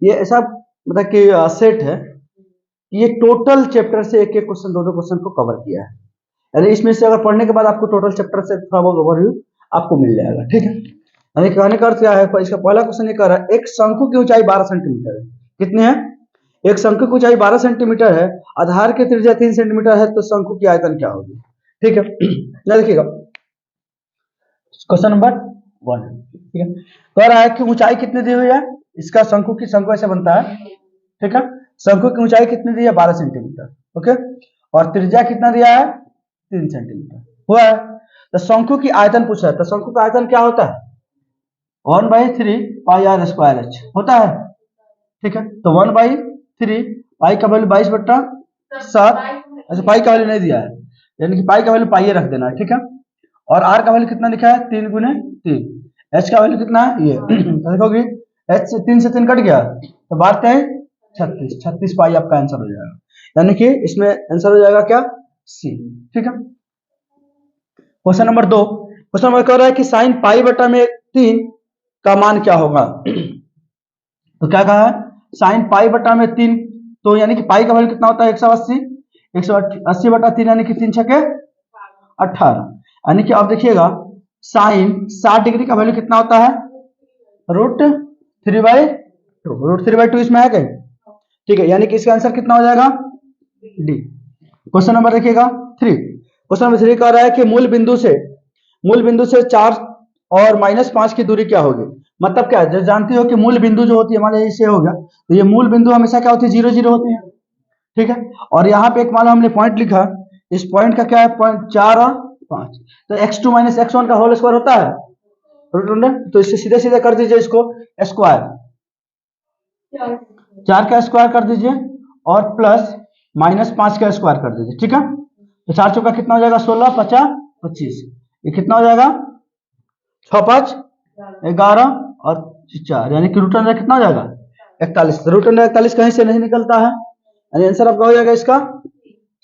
ये ऐसा मतलब कि सेट है, ये टोटल चैप्टर से एक एक क्वेश्चन, दो दो क्वेश्चन को कवर किया है। यानी इसमें से अगर पढ़ने के बाद आपको टोटल चैप्टर से थोड़ा बहुत ओवरव्यू आपको मिल जाएगा, ठीक है। यानी कहने का अर्थ क्या है, इसका पहला क्वेश्चन ये कह रहा है एक शंकु की ऊंचाई 12 सेंटीमीटर है। कितनी है? एक शंकु की ऊंचाई 12 सेंटीमीटर है, आधार की त्रिज्या 3 सेंटीमीटर है, तो शंकु की आयतन क्या होगी? ठीक है। ना देखिएगा क्वेश्चन नंबर 1, ठीक है। कह रहा है कि ऊंचाई कितनी दी हुई है इसका, शंकु की, शंकु ऐसे बनता है, ठीक है। शंकु की ऊंचाई कितनी दी है? 12 सेंटीमीटर, ओके। और त्रिज्या कितना दिया है? 3 सेंटीमीटर हुआ है। तो शंकु की आयतन पूछा है, तो शंकु का आयतन क्या होता है? 1/3 पाई आर स्क्वायर एच होता है, ठीक है। तो 1/3 पाई का वैल्यू 22/7, अच्छा पाई का वैल्यू नहीं दिया है, यानी कि पाई का वैल्यू पाई रख देना है, ठीक है। और आर का वैल्यू कितना लिखा है? 3 गुने 3। एच का वैल्यू कितना है? ये देखोगे एच से 3 से 3 कट गया, तो बात है 36, 36 पाई आपका आंसर हो जाएगा। यानी कि इसमें आंसर हो जाएगा क्या? सी, ठीक है। क्वेश्चन नंबर 2, क्वेश्चन नंबर कह रहा है कि साइन पाई बटा में 3 का मान क्या होगा? तो क्या कहा है? साइन पाई बटा में 3, तो यानी कि पाई का वैल्यू कितना होता है? 180, 180 बटा 3 यानी कि 3 छके 18। यानी कि अब देखिएगा साइन 60 डिग्री का वैल्यू कितना होता है? √3/2, √3/2 इसमें है कहीं? ठीक है, यानी कि इसका आंसर कितना हो जाएगा? डी। क्वेश्चन नंबर देखिएगा 3, क्वेश्चन नंबर 3 कह रहा है कि मूल बिंदु से 4 और -5 की दूरी क्या होगी? मतलब क्या है, जो जानती हो कि मूल बिंदु जो होती है, हमारे इसे हो गया, तो ये मूल बिंदु हमेशा क्या होती है? 0 0 होती है, ठीक है। और यहाँ पे एक मान लो हमने पॉइंट लिखा, इस पॉइंट का क्या है? पॉइंट 4 और 5, तो x2 - x1 का होल स्क्वायर होता है √2, तो इससे सीधे सीधे कर दीजिए इसको स्क्वायर, 4 का स्क्वायर कर दीजिए और प्लस -5 का स्क्वायर कर दीजिए, ठीक है। तो 4 चौका कितना हो जाएगा? 16, 50, 25, ये कितना हो जाएगा? 6 5 11 और 4, यानी कि √अंडर कितना हो जाएगा? 41। √अंडर 41 कहीं से नहीं निकलता है, यानी आंसर आपका हो जाएगा इसका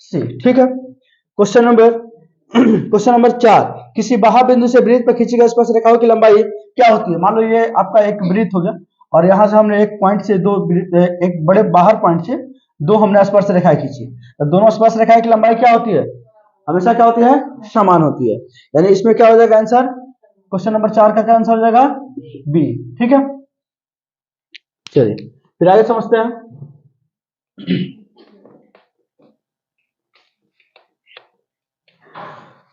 सी, ठीक है। क्वेश्चन नंबर 4, किसी बाह्य बिंदु से वृत्त पर खींची गई स्पर्श रेखाओं की लंबाई क्या होती है? मान लो ये आपका एक वृत्त हो गया और यहां से हमने एक पॉइंट से एक बड़े बाहर पॉइंट से 2 हमने स्पर्श रेखाएं खींची, तो दोनों स्पर्श रेखाएं की लंबाई क्या होती है? हमेशा क्या होती है? समान होती है, यानी इसमें क्या हो जाएगा आंसर? क्वेश्चन नंबर 4 का क्या आंसर हो जाएगा? बी, ठीक है। चलिए फिर आगे समझते हैं।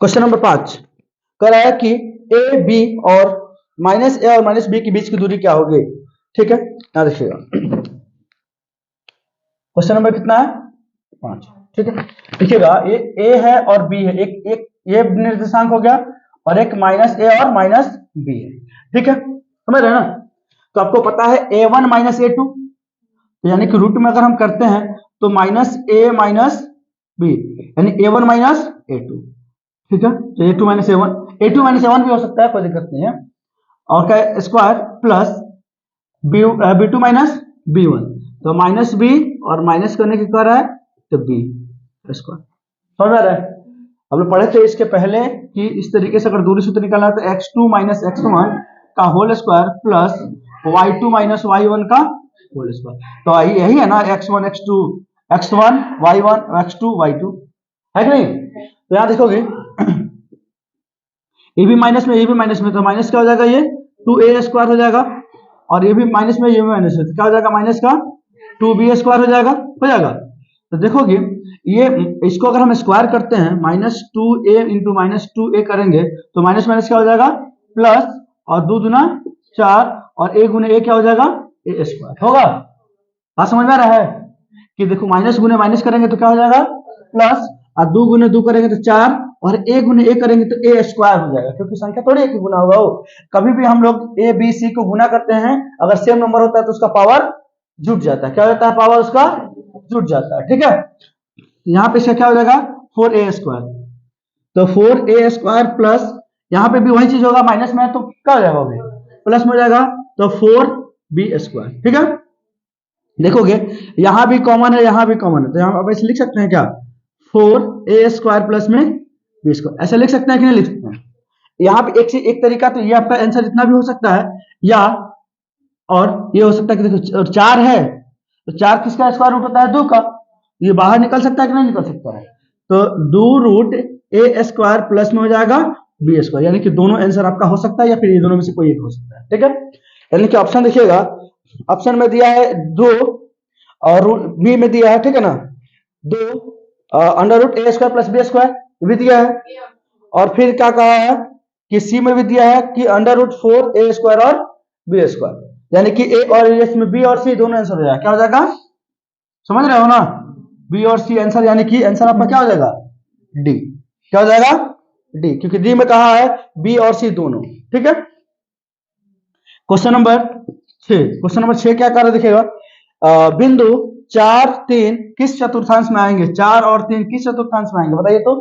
क्वेश्चन नंबर 5 कह रहा है कि ए बी और -a और -b के बीच की दूरी क्या होगी? ठीक है, यहां देखिएगा क्वेश्चन नंबर कितना है? 5, ठीक है। देखिएगा ये a है और b है, एक ये निर्देशांक हो गया और एक -a और -b है, ठीक है, समझ रहे हैं ना। तो आपको पता है a1 - a2, तो यानी कि रूट में अगर हम करते हैं तो -a - b, यानी a1 - a2, ठीक है। तो a2 - a1, a2 - a1 भी हो सकता है, कोई दिक्कत नहीं है। और क्या स्क्वायर प्लस b2 - b1, तो -b और माइनस करने की कर रहा है तो b स्क्वायर, समझ आ रहा है। हम लोग पढ़े थे इसके पहले कि इस तरीके से अगर दूरी सूत्र निकालना है तो x2 - x1 का whole square plus y2 - y1 का होल स्क्वायर, तो यही है ना x1 x2 x1 y1 x2 y2, है कि नहीं? तो यहां देखोगे ये भी माइनस में, तो माइनस क्या हो जाएगा? ये 2a स्क्वायर हो जाएगा, और ये भी माइनस में, ये भी माइनस में, तो क्या हो जाएगा? माइनस का 2b स्क्वायर हो जाएगा। तो देखोगे ये इसको अगर हम स्क्वायर करते हैं -2a इंटू -2a करेंगे तो माइनस माइनस क्या हो जाएगा? प्लस, और 2 दूना 4 और a गुने a क्या हो जाएगा? a स्क्वायर होगा। बात समझ में आ रहा है कि देखो माइनस गुने माइनस करेंगे तो क्या हो जाएगा? प्लस, और 2 गुने 2 करेंगे तो 4 और a गुने a करेंगे तो a स्क्वायर हो जाएगा, क्योंकि संख्या थोड़ी एक ही गुना होगा। वो कभी भी हम लोग a b c को गुना करते हैं, अगर सेम नंबर होता है तो उसका पावर जुट जाता है। क्या हो जाता है? पावर उसका जुट जाता है, ठीक है। यहाँ पे क्या हो जाएगा? 4a स्क्वायर, तो 4a स्क्वायर प्लस, यहाँ पे भी वही चीज होगा, माइनस में है तो क्या हो जाएगा? प्लस में हो जाएगा, तो 4b स्क्वायर, ठीक है। देखोगे यहां भी कॉमन है, यहां भी कॉमन है, तो यहां अब ऐसे लिख सकते हैं क्या? 4a स्क्वायर प्लस में b स्क्वायर, ऐसे लिख सकते हैं कि नहीं लिख सकते हैं? यहाँ पे एक तरीका तो ये आपका आंसर इतना भी हो सकता है, या और ये हो सकता है कि देखो 4 है तो 4 किसका स्क्वायर रूट होता है? 2 का। ये बाहर निकल सकता है कि नहीं निकल सकता है? तो 2 रूट ए स्क्वायर प्लस में हो जाएगा बी स्क्वायर, यानी कि दोनों आंसर आपका हो सकता है या फिर ये दोनों में से कोई एक हो सकता है। ठीक है, यानी कि ऑप्शन देखिएगा, ऑप्शन में दिया है 2 और बी में दिया है, ठीक है ना, 2 अंडर रूट ए स्क्वायर प्लस बी स्क्वायर भी दिया है, और फिर क्या कहा है कि सी में भी दिया है कि अंडर रूट 4 ए स्क्वायर और बी स्क्वायर, यानी कि ए और इसमें बी और सी दोनों आंसर हो जाएगा। क्या हो जाएगा? समझ रहे हो ना? बी और सी आंसर, यानी कि आंसर आपका क्या हो जाएगा? डी। क्या हो जाएगा? डी, क्योंकि डी में कहा है बी और सी दोनों। ठीक है, क्वेश्चन नंबर 6। क्वेश्चन नंबर 6 क्या कर रहे देखिएगा, बिंदु 4 3 किस चतुर्थांश में आएंगे? 4 और 3 किस चतुर्थांश में आएंगे बताइए तो?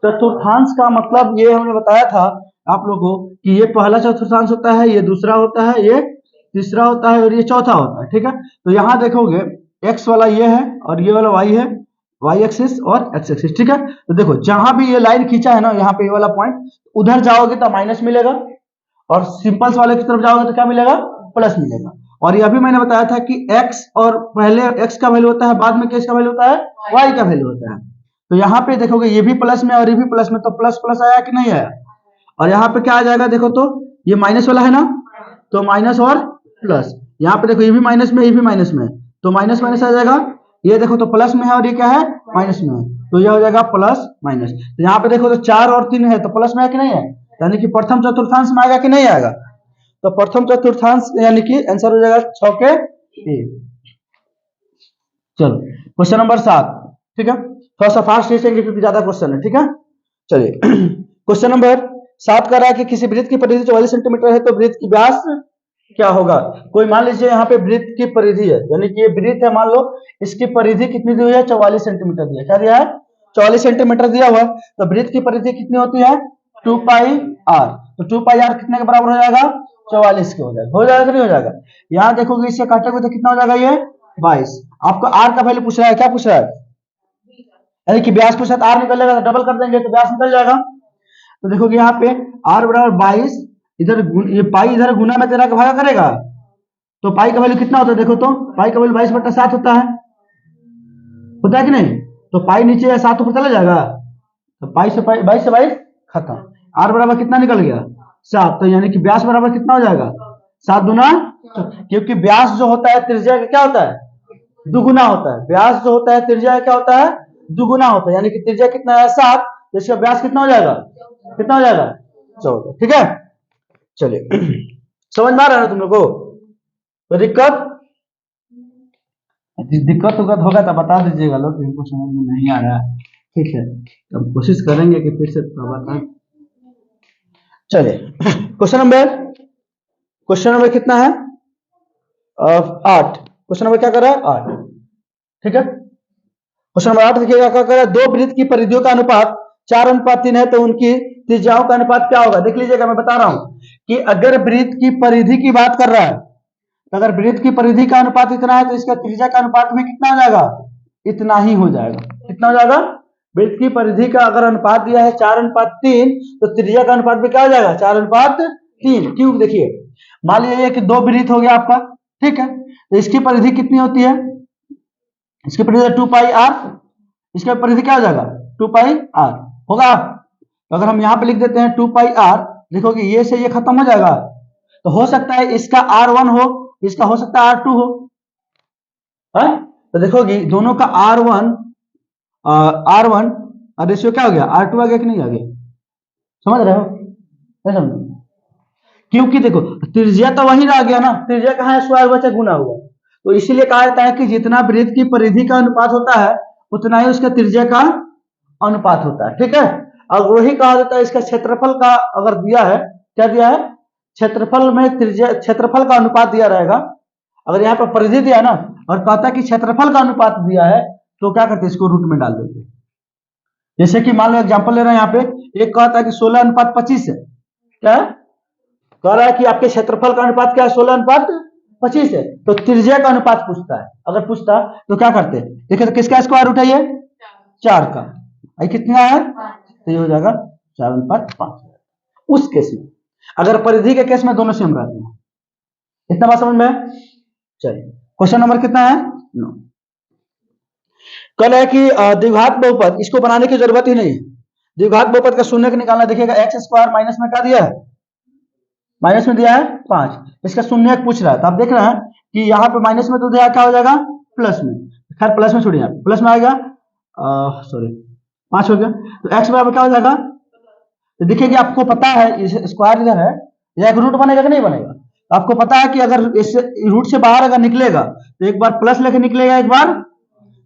चतुर्थांश का मतलब ये हमने बताया था आप लोगों को कि ये पहला चतुर्थांश होता है, ये दूसरा होता है, ये तीसरा होता है और ये चौथा होता है। ठीक है, तो यहां देखोगे एक्स वाला ये है और ये वाला वाई है, वाई एक्सिस और एक्स एक्सिस। ठीक है, तो देखो जहां भी ये लाइन खींचा है ना, यहाँ पे ये वाला पॉइंट, उधर जाओगे तो माइनस मिलेगा और सिंपल्स वाले की तरफ जाओगे तो क्या मिलेगा? प्लस मिलेगा। और ये अभी मैंने बताया था कि x और पहले x का वैल्यू होता है, बाद में किसका वैल्यू होता है? y का वैल्यू होता है। तो यहाँ पे देखोगे ये भी प्लस में और ये भी प्लस में, तो प्लस प्लस आया कि नहीं आया? और यहाँ पे क्या आ जाएगा देखो तो, ये माइनस वाला है ना, तो माइनस और प्लस, यहाँ पे देखो ये भी माइनस में, ये भी माइनस में, तो माइनस माइनस आ जाएगा। ये देखो तो प्लस में है और ये क्या है? माइनस में है, तो ये हो जाएगा प्लस माइनस। तो यहाँ पे देखो तो 4 और 3 है तो प्लस में है कि नहीं है? यानी कि प्रथम चतुर्थांश में आएगा कि नहीं आएगा? तो प्रथम चतुर्थांश यानी कि आंसर हो जाएगा 6 के ए। चलो क्वेश्चन नंबर 7। ठीक है, थोड़ा सा फास्ट लिखेंगे क्योंकि ज्यादा क्वेश्चन है। ठीक है, चलिए क्वेश्चन नंबर 7 कर रहा है कि किसी वृत्त की परिधि 44 सेंटीमीटर है तो वृत्त की व्यास क्या होगा? कोई मान लीजिए यहाँ पे वृत्त की परिधि है, यानी कि ये वृत्त है, मान लो इसकी परिधि कितनी दी हुई है? 44 सेंटीमीटर दिया। क्या दिया है? 44 सेंटीमीटर दिया हुआ है। तो वृत्त की परिधि कितनी होती है? 2 पाई आर। तो 2 पाई आर कितने के बराबर हो जाएगा? 44 के हो जाएगा। हो जाएगा कि नहीं हो जाएगा? यहाँ देखोगे इससे काटेंगे तो कितना हो जाएगा? ये 22। आपको आर का वैल्यू पूछ रहा है, क्या पूछ रहा है? यानी कि व्यास पूछा तो आर निकलेगा, तो डबल कर देंगे तो व्यास निकल जाएगा। तो देखोगे यहाँ पे आर बराबर 22, इधर ये पाई इधर गुना में तेरा का भागा करेगा, तो पाई का वैल्यू कितना होता है? देखो तो पाई का वैल्यू 22/7 होता है कि नहीं? तो पाई नीचे 7 ऊपर चला जाएगा, तो पाई से 22 खत्म। आर बराबर कितना निकल गया? 7। तो यानी कि व्यास बराबर कितना हो जाएगा? 7 दूना, क्योंकि व्यास जो होता है त्रिज्या का क्या होता है? दुगुना होता है। व्यास जो होता है त्रिज्या का क्या होता है? दुगुना होता है, यानी कि त्रिज्या कितना है? 7, तो इसका व्यास कितना हो जाएगा? कितना हो जाएगा? 14। ठीक है, चलिए समझ में आ रहा है तुम लोग को? तो दिक्कत होगा तो बता दीजिएगा लोग, इनको समझ में नहीं आ रहा है। ठीक है, तो हम कोशिश करेंगे कि फिर से बता। चलिए क्वेश्चन नंबर कितना है? 8। क्वेश्चन नंबर क्या कर रहा है? 8। ठीक है, क्वेश्चन नंबर 8 देखिएगा क्या कर रहा है, दो वृत्त की परिधियों का अनुपात 4:3 है तो उनकी त्रिज्याओं का अनुपात क्या होगा? देख लीजिएगा, मैं बता रहा हूं कि अगर वृत्त की परिधि की बात कर रहा है, तो अगर वृत्त की परिधि का अनुपात इतना है तो इसका त्रिज्या का अनुपात भी कितना हो जाएगा? इतना ही हो जाएगा। कितना हो जाएगा? वृत्त की परिधि का अगर अनुपात दिया है 4:3, तो त्रिज्या का अनुपात भी क्या हो जाएगा? 4:3। क्यों? देखिए मान लीजिए कि दो वृत्त हो गया आपका, ठीक है, तो इसकी परिधि कितनी होती है? इसकी परिधि 2 पाई आर, इसका परिधि क्या हो जाएगा? 2 पाई आर होगा। तो अगर हम यहाँ पे लिख देते हैं 2 पाई आर, देखोगे ये से ये खत्म हो जाएगा, तो हो सकता है इसका R1 हो, इसका हो सकता है R2 हो, है? तो देखोगे दोनों का R1 रेशियो क्या हो गया? R2 आ गया कि नहीं आ गया? समझ रहे हो? नहीं समझ? क्योंकि देखो त्रिज्या तो वही रह गया ना, त्रिज्या कहाँ है? स्क्वायर बचा गुना हुआ। तो इसीलिए कहा जाता है कि जितना वृत्त की परिधि का अनुपात होता है उतना ही उसका त्रिज्या का अनुपात होता है। ठीक है, अब वही कहा जाता है इसका क्षेत्रफल का अगर दिया है, क्या दिया है? क्षेत्रफल में त्रिज्या, क्षेत्रफल का अनुपात दिया रहेगा। अगर यहाँ पर परिधि दिया ना और कहता है कि क्षेत्रफल का अनुपात दिया है, तो क्या करते? इसको रूट में डाल देते। जैसे कि मान लो एग्जांपल ले रहे हैं, यहाँ पे एक कहता है कि 16:25 है, क्या है? कह रहा है कि आपके क्षेत्रफल का अनुपात क्या है? 16:25 है। तो त्रिज्या का अनुपात पूछता है, अगर पूछता तो क्या करते? देखिए तो किसका स्क्वायर रूट है? ये 4 का। कितना है? तो ये हो जाएगा 4:5। उस केस में, अगर परिधि के केस में दोनों सेम रहते हैं, इतना बात समझ में है? चलिए क्वेश्चन नंबर कितना है? 9। कल है कि द्विघात बहुपद, इसको बनाने की जरूरत ही नहीं है। द्विघात बहुपद का शून्य निकालना, देखिएगा एक्स स्क्वायर माइनस में क्या दिया है? माइनस में दिया है 5। इसका शून्य पूछ रहा है, तो आप देख रहे हैं कि यहाँ पे माइनस में तो दिया क्या हो जाएगा? प्लस में। खैर प्लस में छोड़िए, प्लस में आएगा, सॉरी 5 हो गया, तो एक्स बराबर क्या हो जाएगा? तो देखिए कि आपको पता है इस स्क्वायर इधर है, यह एक रूट बनेगा कि नहीं बनेगा? तो आपको पता है कि अगर इस रूट से बाहर अगर निकलेगा तो एक बार प्लस लेके निकलेगा, एक बार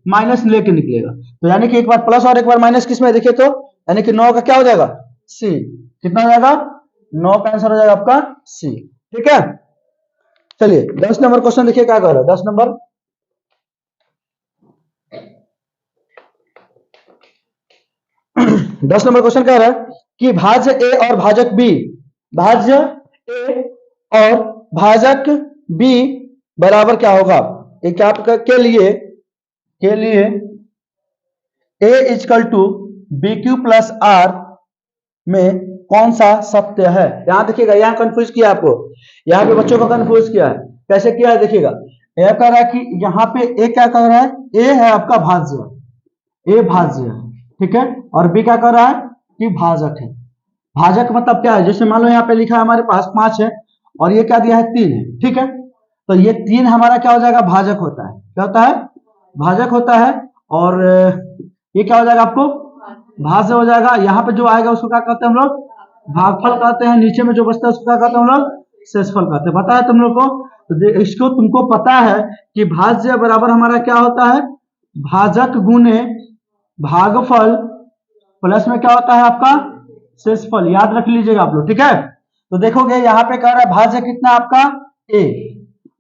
माइनस लेके निकलेगा। तो यानी कि एक बार प्लस और एक बार माइनस किस में देखिए तो, यानी कि 9 का क्या हो जाएगा? सी। कितना हो जाएगा? 9 का आंसर हो जाएगा आपका सी। ठीक है, चलिए 10 नंबर क्वेश्चन देखिए क्या कर रहा है। 10 नंबर 10 नंबर क्वेश्चन कह रहा है कि भाज्य ए और भाजक बी, भाज्य ए और भाजक बी बराबर क्या होगा? एक आपका के लिए A equal to B Q plus R में कौन सा सत्य है? यहां देखिएगा, यहां कंफ्यूज किया आपको, यहां पे बच्चों को कंफ्यूज किया है। कैसे किया है देखिएगा, यह कह रहा है कि यहाँ पे ए क्या कर रहा है? ए है आपका भाज्य, ए भाज्य है, ठीक है, और बी क्या कर रहा है? कि भाजक है। भाजक मतलब क्या है? जैसे मान लो यहाँ पे लिखा है हमारे पास 5 है और ये क्या दिया है? 3 है, ठीक है, तो ये 3 हमारा क्या हो जाएगा? भाजक होता है। क्या होता है? भाजक होता है। और ये क्या हो जाएगा आपको? भाज्य हो जाएगा। यहाँ पे जो आएगा उसको क्या कहते हैं हम लोग? भागफल कहते हैं। नीचे में जो बचता है उसको क्या कहते हैं हम लोग? शेषफल कहते हैं। पता है तुम लोग को? तो इसको तुमको पता है कि भाज्य बराबर हमारा क्या होता है? भाजक गुने भागफल प्लस में क्या होता है आपका? शेषफल। याद रख लीजिएगा आप लोग, ठीक है। तो देखोगे यहाँ पे कह रहा है भाज्य कितना आपका? ए,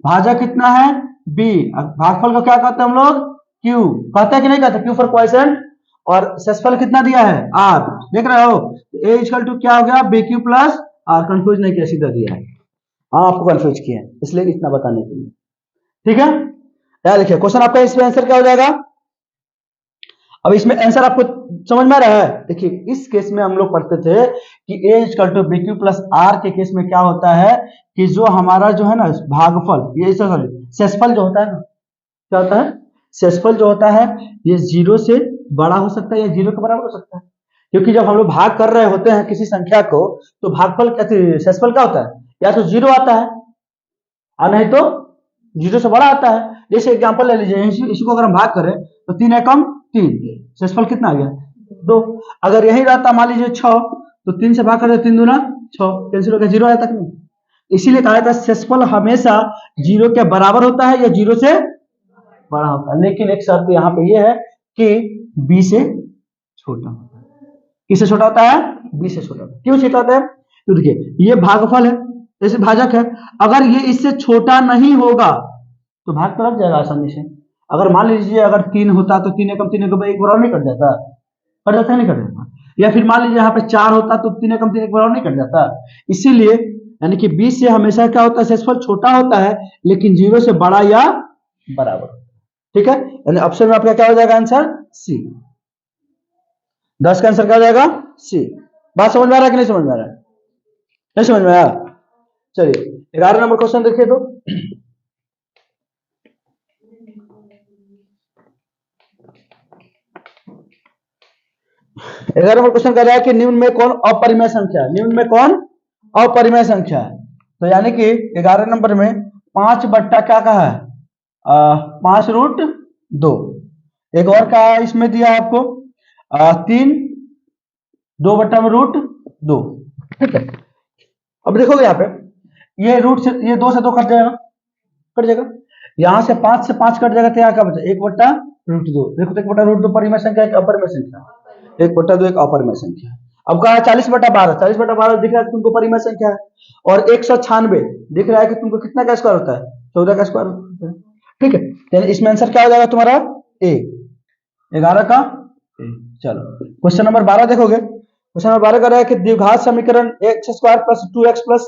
भाजक कितना है? बी, भागफल को क्या कहते हैं हम लोग? क्यू कहते हैं कि नहीं कहते? Q for question. और शेषफल कितना दिया है? आर। देख रहे हो, ए इक्वल टू क्या हो गया? B Q plus R. Confuse नहीं किया, सीधा दिया है। हाँ आपको कंफ्यूज किया है, इसलिए इतना बताने के लिए, ठीक है। यार देखिए क्वेश्चन आपका, इसमें आंसर क्या हो जाएगा? अब इसमें आंसर आपको समझ में आ रहा है? देखिए इस केस में हम लोग पढ़ते थे कि A equal to B Q plus R के केस में क्या होता है कि जो हमारा जो है ना भागफल, ये सॉरी शेषफल जो होता है ना, क्या होता है? शेषफल जो होता है ये 0 से बड़ा हो सकता है या 0 के बराबर हो सकता है। क्योंकि जब हम लोग भाग कर रहे होते हैं किसी संख्या को, तो भागफल शेषफल क्या होता है? या तो 0 आता है और नहीं तो 0 से बड़ा आता है। जैसे एग्जांपल ले लीजिए, इसी को अगर हम भाग करें तो 3 एकम 3, शेषफल कितना आ गया? 2। अगर यही रहता मान लीजिए 6, तो 3 से भाग करें 3 दूना 6, कैंसिल हो गया, 0 आया तक नहीं। इसीलिए कहा जाता है शेषफल हमेशा 0 के बराबर होता है या 0 से बड़ा होता है। लेकिन एक शर्त यहाँ पे ये है कि बी से छोटा होता है। किससे छोटा होता है? बी से छोटा होता है। क्यों छोटा होता है? तो देखिए ये भागफल है, जैसे भाजक है, अगर ये इससे छोटा नहीं होगा तो भाग तो लग जाएगा आसानी से। अगर मान लीजिए अगर 3 होता तो 3 एकम 3 एक बराबर नहीं कट जाता? कट जाता है, नहीं कट जाता? या फिर मान लीजिए यहाँ पे 4 होता तो 3 एकम 3 एक बराबर नहीं कट जाता? इसीलिए यानी कि 20 से हमेशा क्या होता है? शेषफल छोटा होता है लेकिन 0 से बड़ा या बराबर, ठीक है। यानी ऑप्शन में आपका क्या हो जाएगा आंसर? सी। 10 का आंसर क्या हो जाएगा? सी। बात समझ में आ रहा है कि नहीं समझ में आ रहा है? नहीं समझ में आया? चलिए 11 नंबर क्वेश्चन देखिए तो। 11 नंबर क्वेश्चन कह रहा है कि निम्न में कौन अपरिमेय संख्या है? निम्न में कौन अपरिमेय संख्या है? तो यानी कि 11 नंबर में 5 बट्टा क्या कहा है? 5 रूट 2। एक और का इसमें दिया है आपको 3 2 बट्टा में रूट 2, ठीक है। अब देखोगे यहाँ पे ये रूट से ये 2 से 2 कट जाएगा, कट जाएगा। यहाँ से 5 से 5 कट जाएगा तो यहाँ क्या बचा? 1 बट्टा रूट 2। देखो तो 1 बट्टा रूट 2 परिमेय संख्या है, अपरिमेय संख्या? 1 बट्टा 2 एक अपरिमेय संख्या है। अब कहा 40 बट्टा 12, 40 बट्टा 12 दिख रहा है तुमको परिमेय संख्या है। और 196 दिख रहा है कि तुमको कितना का स्क्वायर होता है? 14 का स्क्वायर होता है, ठीक है। यानी इसमें आंसर क्या हो जाएगा तुम्हारा? ए, 11 का ए। चलो क्वेश्चन नंबर 12 देखोगे। क्वेश्चन नंबर 12 कर रहा है कि द्विघात समीकरण x square plus 2x plus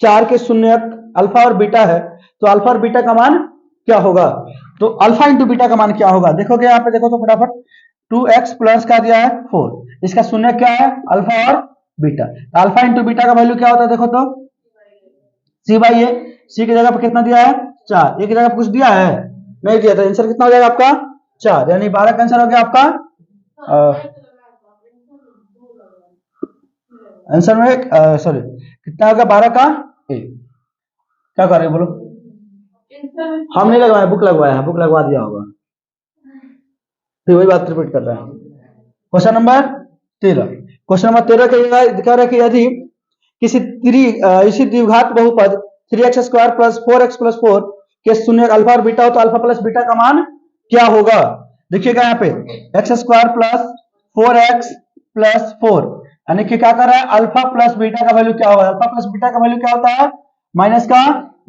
4 के शून्यक अल्फा और बीटा है, तो अल्फा और बीटा का मान क्या होगा? तो अल्फा इंटू बीटा का मान क्या होगा? देखोगे यहाँ पे, देखो तो फटाफट 2x प्लस का दिया है 4, इसका शून्य क्या है? अल्फा और बीटा। अल्फा इंटू बीटा का वैल्यू क्या होता है? देखो तो c/a, सी की जगह पर कितना दिया है 4, ए की जगह पर कुछ दिया है नहीं दिया, तो आंसर कितना हो जाएगा आपका 4, यानी 12 का आंसर हो गया आपका आंसर में सॉरी कितना हो गया 12 का ए। क्या कर रहे हो बोलो? हम नहीं लगवाए, बुक लगवाया है, बुक लगवा दिया होगा, फिर वही बात रिपीट कर रहे हैं। क्वेश्चन नंबर 13, क्वेश्चन नंबर 13 का दिखा रहा है कि यदि किसी इसी द्विघात बहुपद 3x square plus 4x plus 4 के शून्य अल्फा और बीटा हो तो अल्फा प्लस बीटा का मान क्या होगा? देखिएगा यहाँ पे x square plus 4x plus 4, यानी कि क्या कर रहा है अल्फा प्लस बीटा का वैल्यू क्या होगा? अल्फा प्लस बीटा का वैल्यू क्या होता है माइनस का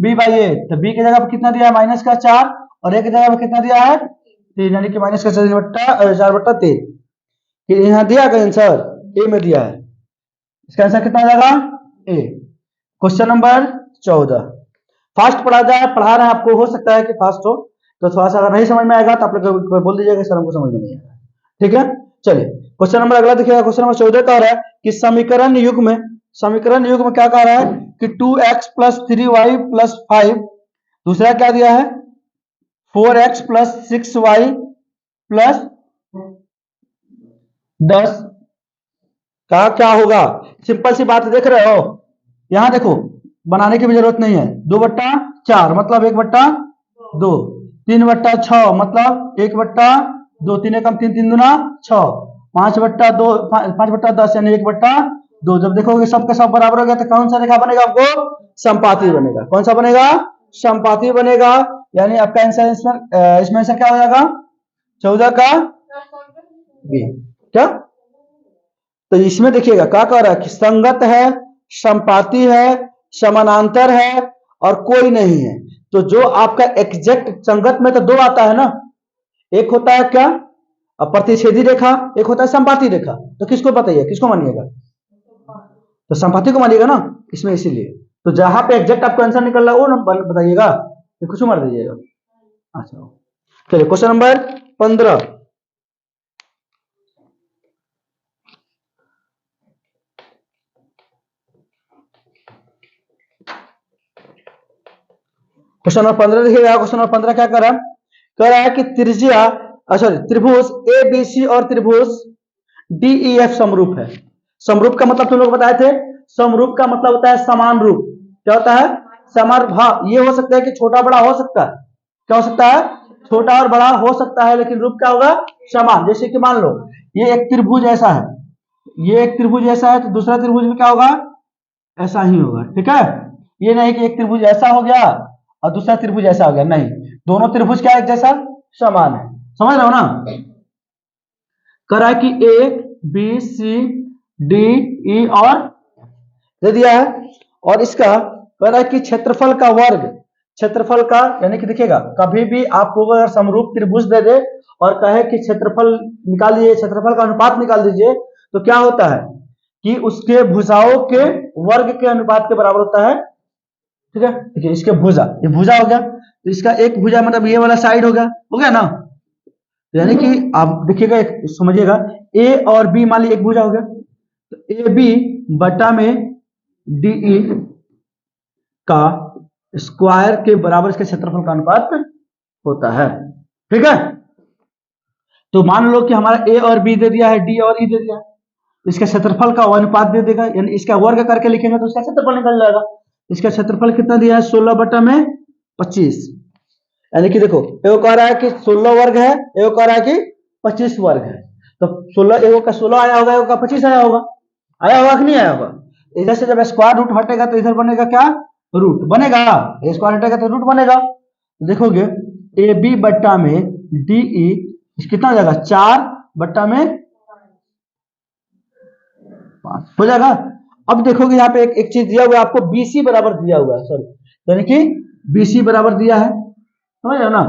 b बाई ए, तो b की जगह पर कितना दिया है माइनस का 4 और a की जगह पर कितना दिया है 3, यानी कि माइनस का 4/3 यहाँ दिया का आंसर ए में दिया है, इसका आंसर कितना हो जाएगा ए। क्वेश्चन नंबर 14, फास्ट पढ़ा रहे हैं आपको, हो सकता है कि फास्ट हो तो थोड़ा सा अगर नहीं समझ में आएगा तो आप लोग बोल दीजिएगा सर हमको समझ में नहीं आएगा, ठीक है। चलिए क्वेश्चन नंबर अगला देखिएगा, क्वेश्चन नंबर 14 कह रहा है कि समीकरण युग्म में क्या कह रहा है कि 2x प्लस 3y प्लस 5, दूसरा क्या दिया है 4x प्लस 6y प्लस 10 का क्या होगा? सिंपल सी बात देख रहे हो, यहां देखो बनाने की भी जरूरत नहीं है, 2/4 मतलब 1/2, 3/6 मतलब 1/2, 3 एकम 3, 3 दूना 6, 5/2 5/10 यानी 1/2। जब देखोगे सबके सब बराबर हो गया तो कौन सा रेखा बनेगा आपको? समपाती बनेगा। कौन सा बनेगा? समपाती बनेगा, यानी आपका आंसर इसमें आंसर क्या हो जाएगा 14 का बी। क्या? तो इसमें देखिएगा क्या कह रहा है कि संगत है, समपाती है, समानांतर है और कोई नहीं है। तो जो आपका एग्जैक्ट संगत में तो 2 आता है ना, एक होता है क्या प्रतिच्छेदी रेखा, एक होता है संपाती रेखा। तो किसको बताइए, किसको मानिएगा? तो संपाती को मानिएगा ना इसमें, इसीलिए तो जहां पे एग्जैक्ट आपको आंसर निकल रहा है वो बताइएगा, कुछ मार दीजिएगा। अच्छा चलिए क्वेश्चन नंबर 15, क्वेश्चन नंबर 15 देखिएगा। क्वेश्चन नंबर 15 क्या कह रहा है कि त्रिज्या सॉरी त्रिभुज ABC और त्रिभुज DEF समरूप है। समरूप का मतलब तुम लोग बताए थे, समरूप का मतलब होता है समान रूप। क्या होता है? समान। हाँ ये हो सकता है कि छोटा बड़ा हो सकता है, क्या हो सकता है छोटा और बड़ा हो सकता है, लेकिन रूप क्या होगा समान। जैसे कि मान लो ये एक त्रिभुज ऐसा है, ये एक त्रिभुज ऐसा है, तो दूसरा त्रिभुज भी क्या होगा ऐसा ही होगा, ठीक है। ये नहीं कि एक त्रिभुज ऐसा हो गया और दूसरा त्रिभुज ऐसा हो गया, नहीं, दोनों त्रिभुज क्या एक जैसा समान है। समझ रहे हो ना? कह रहा है कि A B C D E और दे दिया है, और इसका कह रहा है कि क्षेत्रफल का वर्ग, क्षेत्रफल का यानी कि देखिएगा कभी भी आपको अगर समरूप त्रिभुज दे दे और कहे कि क्षेत्रफल निकालिए, क्षेत्रफल का अनुपात निकाल दीजिए, तो क्या होता है कि उसके भुजाओं के वर्ग के अनुपात के बराबर होता है, ठीक है। देखिए इसके भुजा, ये भुजा हो गया, तो इसका एक भुजा मतलब ये वाला साइड हो गया ना, यानी कि आप देखिएगा समझिएगा ए और बी मान ली एक भुजा हो गया, तो ए बी बटा में डी ई का स्क्वायर के बराबर इसके क्षेत्रफल का अनुपात होता है, ठीक है। तो मान लो कि हमारा ए और बी दे दिया है, डी और ई दे दिया है, इसका क्षेत्रफल का अनुपात दे देगा, यानी इसका वर्ग करके लिखेंगे तो इसका क्षेत्रफल निकल जाएगा। इसका क्षेत्रफल कितना दिया है 16 बटा में 25, यानी कि देखो एगो कह रहा है कि 16 वर्ग है, एगो कह रहा है कि 25 वर्ग है, तो 16 एगो का 16 आया होगा, एगो का 25 आया होगा कि नहीं आया होगा। इधर से जब स्क्वायर रूट हटेगा तो इधर बनेगा क्या रूट बनेगा, स्क्वायर हटेगा तो रूट बनेगा। देखोगे ए बी बट्टा में डी ई कितना हो जाएगा 4 बट्टा में 5 हो जाएगा। अब देखोगे यहाँ पे एक चीज दिया हुआ है आपको, BC बराबर दिया हुआ है, सॉरी यानी कि BC बराबर दिया है, समझ रहे हो ना।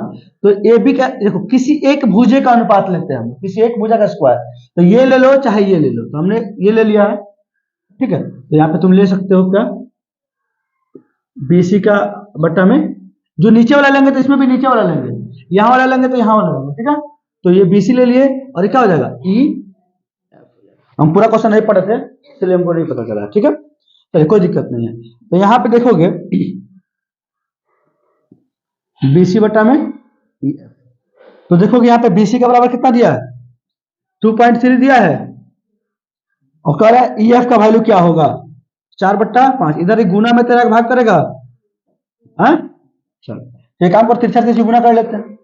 तो ए बी का देखो किसी एक भुजे का अनुपात लेते हैं हम, किसी एक भुजा का स्क्वायर, तो ये ले लो चाहे ये ले लो, तो हमने ये ले लिया है, ठीक है। तो यहाँ पे तुम ले सकते हो क्या BC का बट्टा में, जो नीचे वाला लेंगे तो इसमें भी नीचे वाला लेंगे, यहाँ वाला लेंगे तो यहाँ वाला लेंगे, ठीक है। तो ये BC ले लिए और ये क्या हो जाएगा ई, हम पूरा क्वेश्चन नहीं पढ़े थे इसलिए हमको नहीं पता चला, ठीक है। चलिए कोई दिक्कत नहीं है। तो यहाँ पे देखोगे BC बटा में EF। तो देखो कि यहाँ पे BC का बराबर कितना दिया है, 2.3 दिया है, और कह रहा है EF का वैल्यू क्या होगा, 4/5। इधर एक गुना में तेरा भाग करेगा, हाँ चलो एक काम कर, तिरछा तिरछी गुना कर लेते हैं।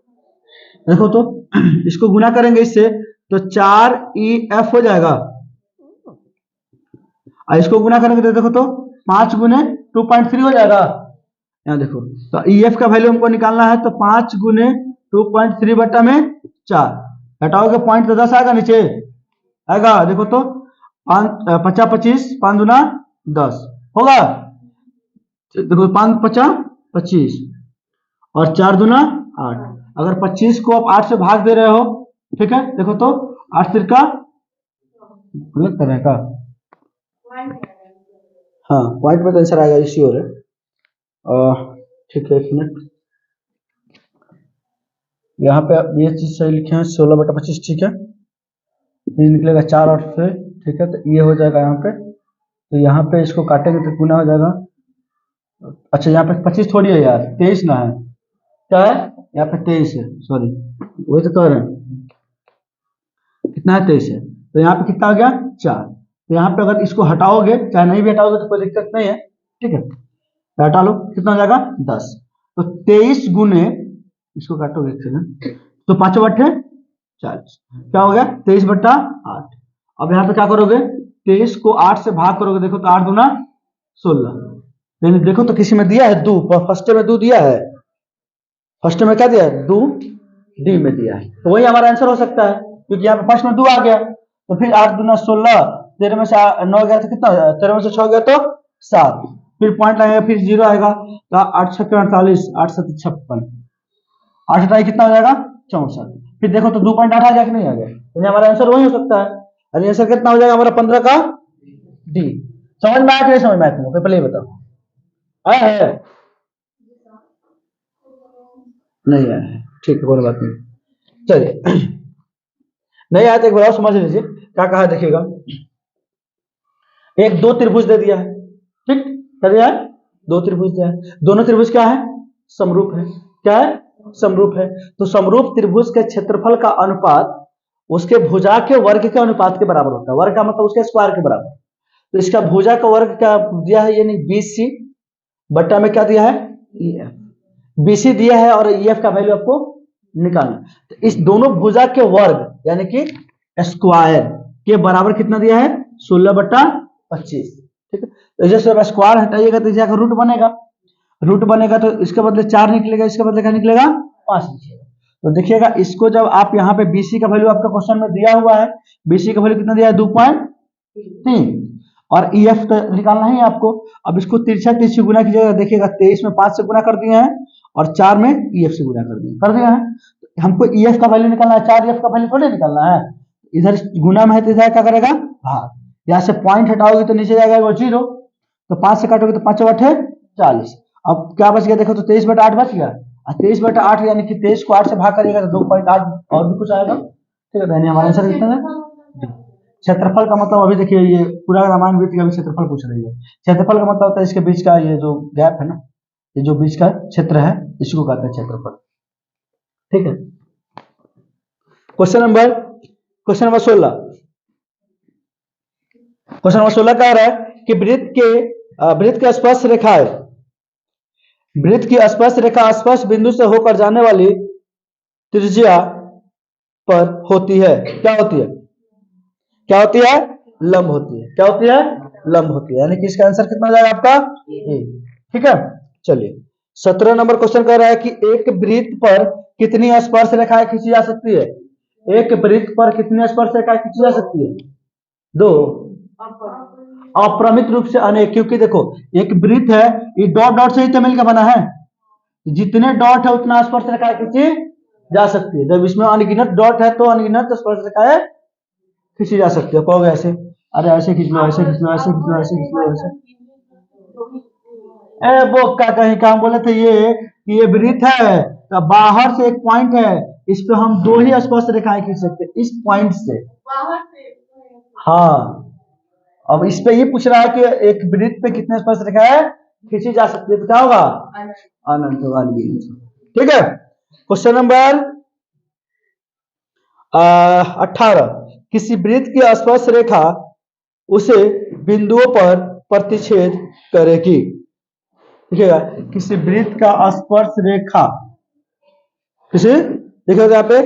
देखो तो इसको गुना करेंगे इससे तो 4EF हो जाएगा, और इसको गुना करेंगे तो देखो तो 5 गुने 2.3 हो जाएगा। यहाँ देखो तो EF का वैल्यू हमको निकालना है, तो 5 गुने 2.3 बटा में 4, हटाओगे पॉइंट तो 10 आएगा, नीचे आएगा। देखो तो 5 25, 5 दूना 10 होगा। देखो 5 50 25 और 4 दूना 8। अगर 25 को आप 8 से भाग दे रहे हो, ठीक है, देखो तो 8 तिरका गलत कर रहे का, हाँ पॉइंट में तो आंसर आएगा, इसी और है। ठीक है, 1 मिनट, यहाँ पे ये चीज सही लिखे हैं, 16/25, ठीक है, ये निकलेगा 4 8 से, ठीक है, तो ये हो जाएगा यहाँ पे, तो यहाँ पे इसको काटेंगे तो गुना हो जाएगा। अच्छा यहाँ पे 25 थोड़ी है यार, 23 ना है, क्या है यहाँ पे 23 है, सॉरी वही तो कह रहे हैं, कितना है 23 है, तो यहाँ पे कितना आ गया 4। तो यहाँ पे अगर इसको हटाओगे, चाहे नहीं भी हटाओगे तो कोई दिक्कत नहीं है, ठीक है, तो हटा लो, कितना हो जाएगा 10। तो 23 गुने, इसको काटोगे 1 सेकंड, तो 5 बट्टे 40, क्या हो गया 23/8। अब यहाँ पे क्या करोगे, 23 को 8 से भाग करोगे, देखो तो 8 दूना 16, यानी देखो तो किसी में दिया है 2, फर्स्ट में 2 दिया है, फर्स्ट में क्या दिया है 2 डी में दिया है, तो वही हमारा आंसर हो सकता है, क्योंकि यहाँ पे फर्स्ट में 2 आ गया, तो फिर 8 दूना 16, 13 में से 9 गया तो कितना, 13 में से 6 गया तो 7, फिर पॉइंट लगेगा, फिर 0 आएगा, तो 8 6 48, 8 7 56, 8 हटाई कितना हो जाएगा 64, फिर देखो तो 2.8 आ गया कि नहीं आ गया, यानी हमारा आंसर वही हो सकता है, यानी आंसर कितना हो जाएगा हमारा 15 का डी। समझ में आया कि नहीं समझ में आया तुमको, पहले ही बताओ, आया है नहीं आया है, ठीक है कोई बात नहीं, चलिए नहीं आया तो एक बार और समझ लीजिए क्या कहा, देखिएगा एक 2 त्रिभुज दे दिया है, ठीक, कर दिया है, 2 त्रिभुज दिया है, दोनों त्रिभुज क्या है, समरूप है, क्या है, समरूप है, तो समरूप त्रिभुज के क्षेत्रफल का अनुपात उसके भुजा के वर्ग के अनुपात के बराबर होता है, वर्ग का मतलब उसके स्क्वायर के बराबर, तो इसका भुजा का वर्ग क्या दिया है, यानी 20C बट्टा में क्या दिया है EF, BC दिया है और EF का वैल्यू आपको निकालना, तो इस दोनों भुजा के वर्ग यानी कि स्क्वायर के बराबर कितना दिया है 16/25, ठीक है, तो जैसे अब स्क्वायर हटाइएगा तो जाकर रूट बनेगा, रूट बनेगा तो इसके बदले 4 निकलेगा, इसके बदले क्या निकलेगा 5 निकलेगा, तो देखिएगा इसको जब आप यहाँ पे BC का वैल्यू आपका क्वेश्चन में दिया हुआ है, BC का वैल्यू कितना दिया है 2.3, और EF तो निकालना ही आपको, अब इसको तिरछा तिरछी गुना कीजिएगा, देखिएगा 23 में 5 से गुना कर दिए हैं और 4 में EF से गुना कर दिया है, हमको EF का वैल्यू निकालना है, 4EF का वैल्यू थोड़ी निकालना है, इधर गुना में है तो इधर क्या करेगा भाग, यहाँ से पॉइंट हटाओगे तो नीचे जाएगा वो 0, तो 5 से काटोगे तो 5 बटे 40, अब क्या बच गया देखो तो 23/8 बच गया, और 23/8 यानी कि 23 को 8 से भाग करिएगा तो 2.8 और भी कुछ आएगा, ठीक है, यानी हमारा आंसर कितना है। क्षेत्रफल का मतलब अभी देखिए ये पूरा रामायण बीत गया, क्षेत्रफल पूछ रही है, क्षेत्रफल का मतलब होता है इसके बीच का ये जो गैप है ना, ये जो बीच का क्षेत्र है इसको कहते हैं क्षेत्रफल, ठीक है। क्वेश्चन नंबर 16, क्वेश्चन नंबर 16 कह रहा है कि वृत्त के स्पर्श रेखाएं, वृत्त की स्पर्श रेखा स्पर्श बिंदु से होकर जाने वाली त्रिज्या पर होती है, क्या होती है, क्या होती है लंब होती है, क्या होती है लंब होती है, यानी कि इसका आंसर कितना जाएगा आपका ए, ठीक है। चलिए 17 नंबर क्वेश्चन कह रहा है कि एक वृत्त पर कितनी स्पर्श रेखाएं खींची जा सकती है, एक वृत्त पर कितनी स्पर्श रेखाएं खींची जा सकती है, 2, अप्रमित रूप से अनेक, क्योंकि देखो एक वृत्त है ये डॉट डॉट से ही तो मिलकर बना है, जितने डॉट है उतना स्पर्श रेखाएं खींची जा सकती है, जब इसमें अनगिनत डॉट है तो अनगिनत स्पर्श रेखाएं खींची जा सकती है, कहोगे ऐसे, अरे ऐसे खींच लो, ऐसे खींच लो, ऐसे खींच लो, ऐसे खींच लो, ऐसे, वो क्या कहीं काम बोले थे ये वृत्त है, तो बाहर से एक पॉइंट है, इस पे हम 2 ही स्पर्श रेखाएं खींच सकते हैं, इस पॉइंट से, हाँ, अब इस पे ये पूछ रहा है कि एक वृत्त पे कितने स्पर्श रेखाएं खींची जा सकती है, तो क्या होगा अनंत वाली, ठीक है। क्वेश्चन नंबर 18, किसी वृत्त की स्पर्श रेखा उसे बिंदुओं पर प्रतिच्छेद करेगी। देखिएगा, किसी वृत्त का स्पर्श रेखा देखिएगा यहाँ पे,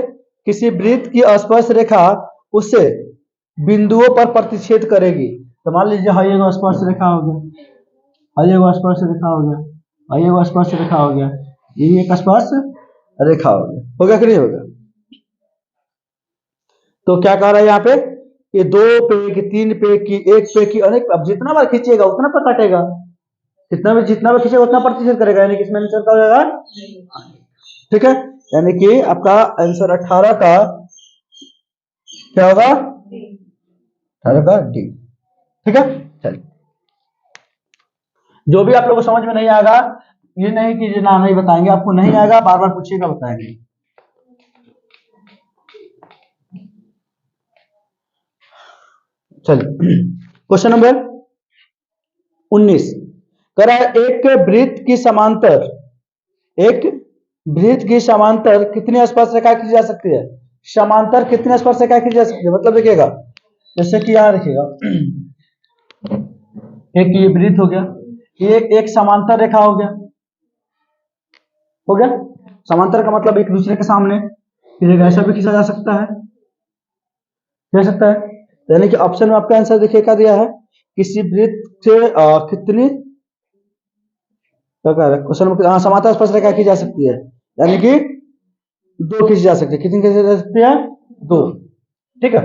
किसी वृत्त की स्पर्श रेखा उसे बिंदुओं पर प्रतिच्छेद करेगी। तो मान लीजिए हाई एगो स्पर्श रेखा हो गया, हाई एगो स्पर्श रेखा हो गया, हाई एगो स्पर्श रेखा हो गया, ये एक स्पर्श रेखा हो गया कि नहीं होगा। तो क्या कह रहा है यहाँ पे, ये 2 पे की, 3 पे की, 1 पे की, अनेक, अब जितना बार खींचेगा उतना पर काटेगा, जितना बार खींचेगा उतना प्रतिशत करेगा, यानी कि इसमें आंसर क्या हो जाएगा। ठीक है, यानी कि आपका आंसर 18 का क्या होगा, 18 का डी। ठीक है, चलिए, जो भी आप लोगों को समझ में नहीं आएगा, ये नहीं कि ना नहीं बताएंगे, आपको नहीं आएगा बार बार पूछिएगा, बताएंगे। चलिए, क्वेश्चन नंबर 19 कह रहा है, एक वृत्त की समांतर, एक वृत्त की समांतर कितनी स्पर्श रेखा खींची जा सकती है। समांतर कितनी स्पर्श रेखा खींची जा सकती है, मतलब देखिएगा, जैसे कि यहां देखिएगा, एक ये वृत्त हो गया, एक समांतर रेखा हो गया, समांतर का मतलब एक दूसरे के सामने, फिर ऐसा भी खींचा जा सकता है, यानी कि ऑप्शन में आपका आंसर देखिए क्या दिया है, किसी वृत्त से कितनी, क्वेश्चन में समांतर स्पर्श रेखा खींची जा सकती है, यानी कि 2 खींची जा सकती है। कितनी खींची जा सकती है, 2। ठीक है,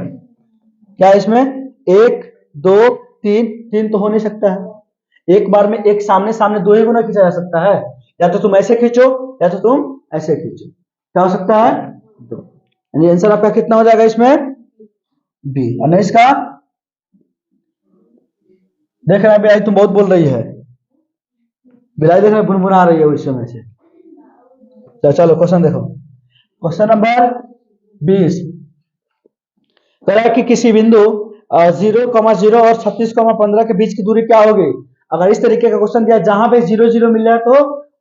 क्या इसमें 1 2 3 तो हो नहीं सकता है, एक बार में एक सामने सामने 2 ही गुना खींचा जा सकता है, या तो तुम ऐसे खींचो या तो तुम ऐसे खींचो, क्या हो सकता है, 2। यानी आंसर आपका कितना हो जाएगा इसमें, बी। और इसका देख रहे हैं, तुम बहुत बोल रही है, बिलाई देख रहे बुनबुना रही है उस समय से। तो चलो क्वेश्चन देखो, क्वेश्चन नंबर 20 कह रहा है कि किसी बिंदु 0,0 और 36,15 के बीच की दूरी क्या होगी। अगर इस तरीके का क्वेश्चन दिया जहां पे 0 0 मिल जाए तो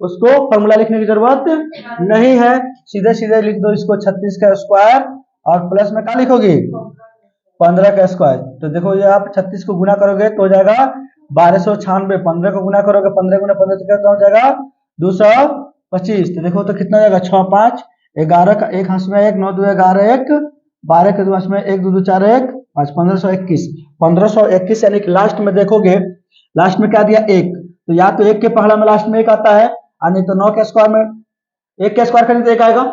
उसको फॉर्मूला लिखने की जरूरत नहीं है, सीधे सीधे लिख दो इसको 36 का स्क्वायर और प्लस में क्या लिखोगी, 15 का स्क्वायर। तो देखो ये आप 36 को गुना करोगे तो हो जाएगा 1296, 15 को गुना करोगे 15 गुना 15 तो कितना हो जाएगा 225। तो देखो तो कितना हो जाएगा 6 5 11 का 1 हाथ में 1, 9 2 11 1, 12 के 2 हाथ में 1 2 2 4 1 5, 1521। 1521 यानी कि लास्ट में देखोगे, लास्ट में क्या दिया 1, तो या तो 1 के पहला में लास्ट में 1 आता है, और नहीं तो 9 के स्क्वायर में 1 का स्क्वायर करेंगे तो 1 आएगा,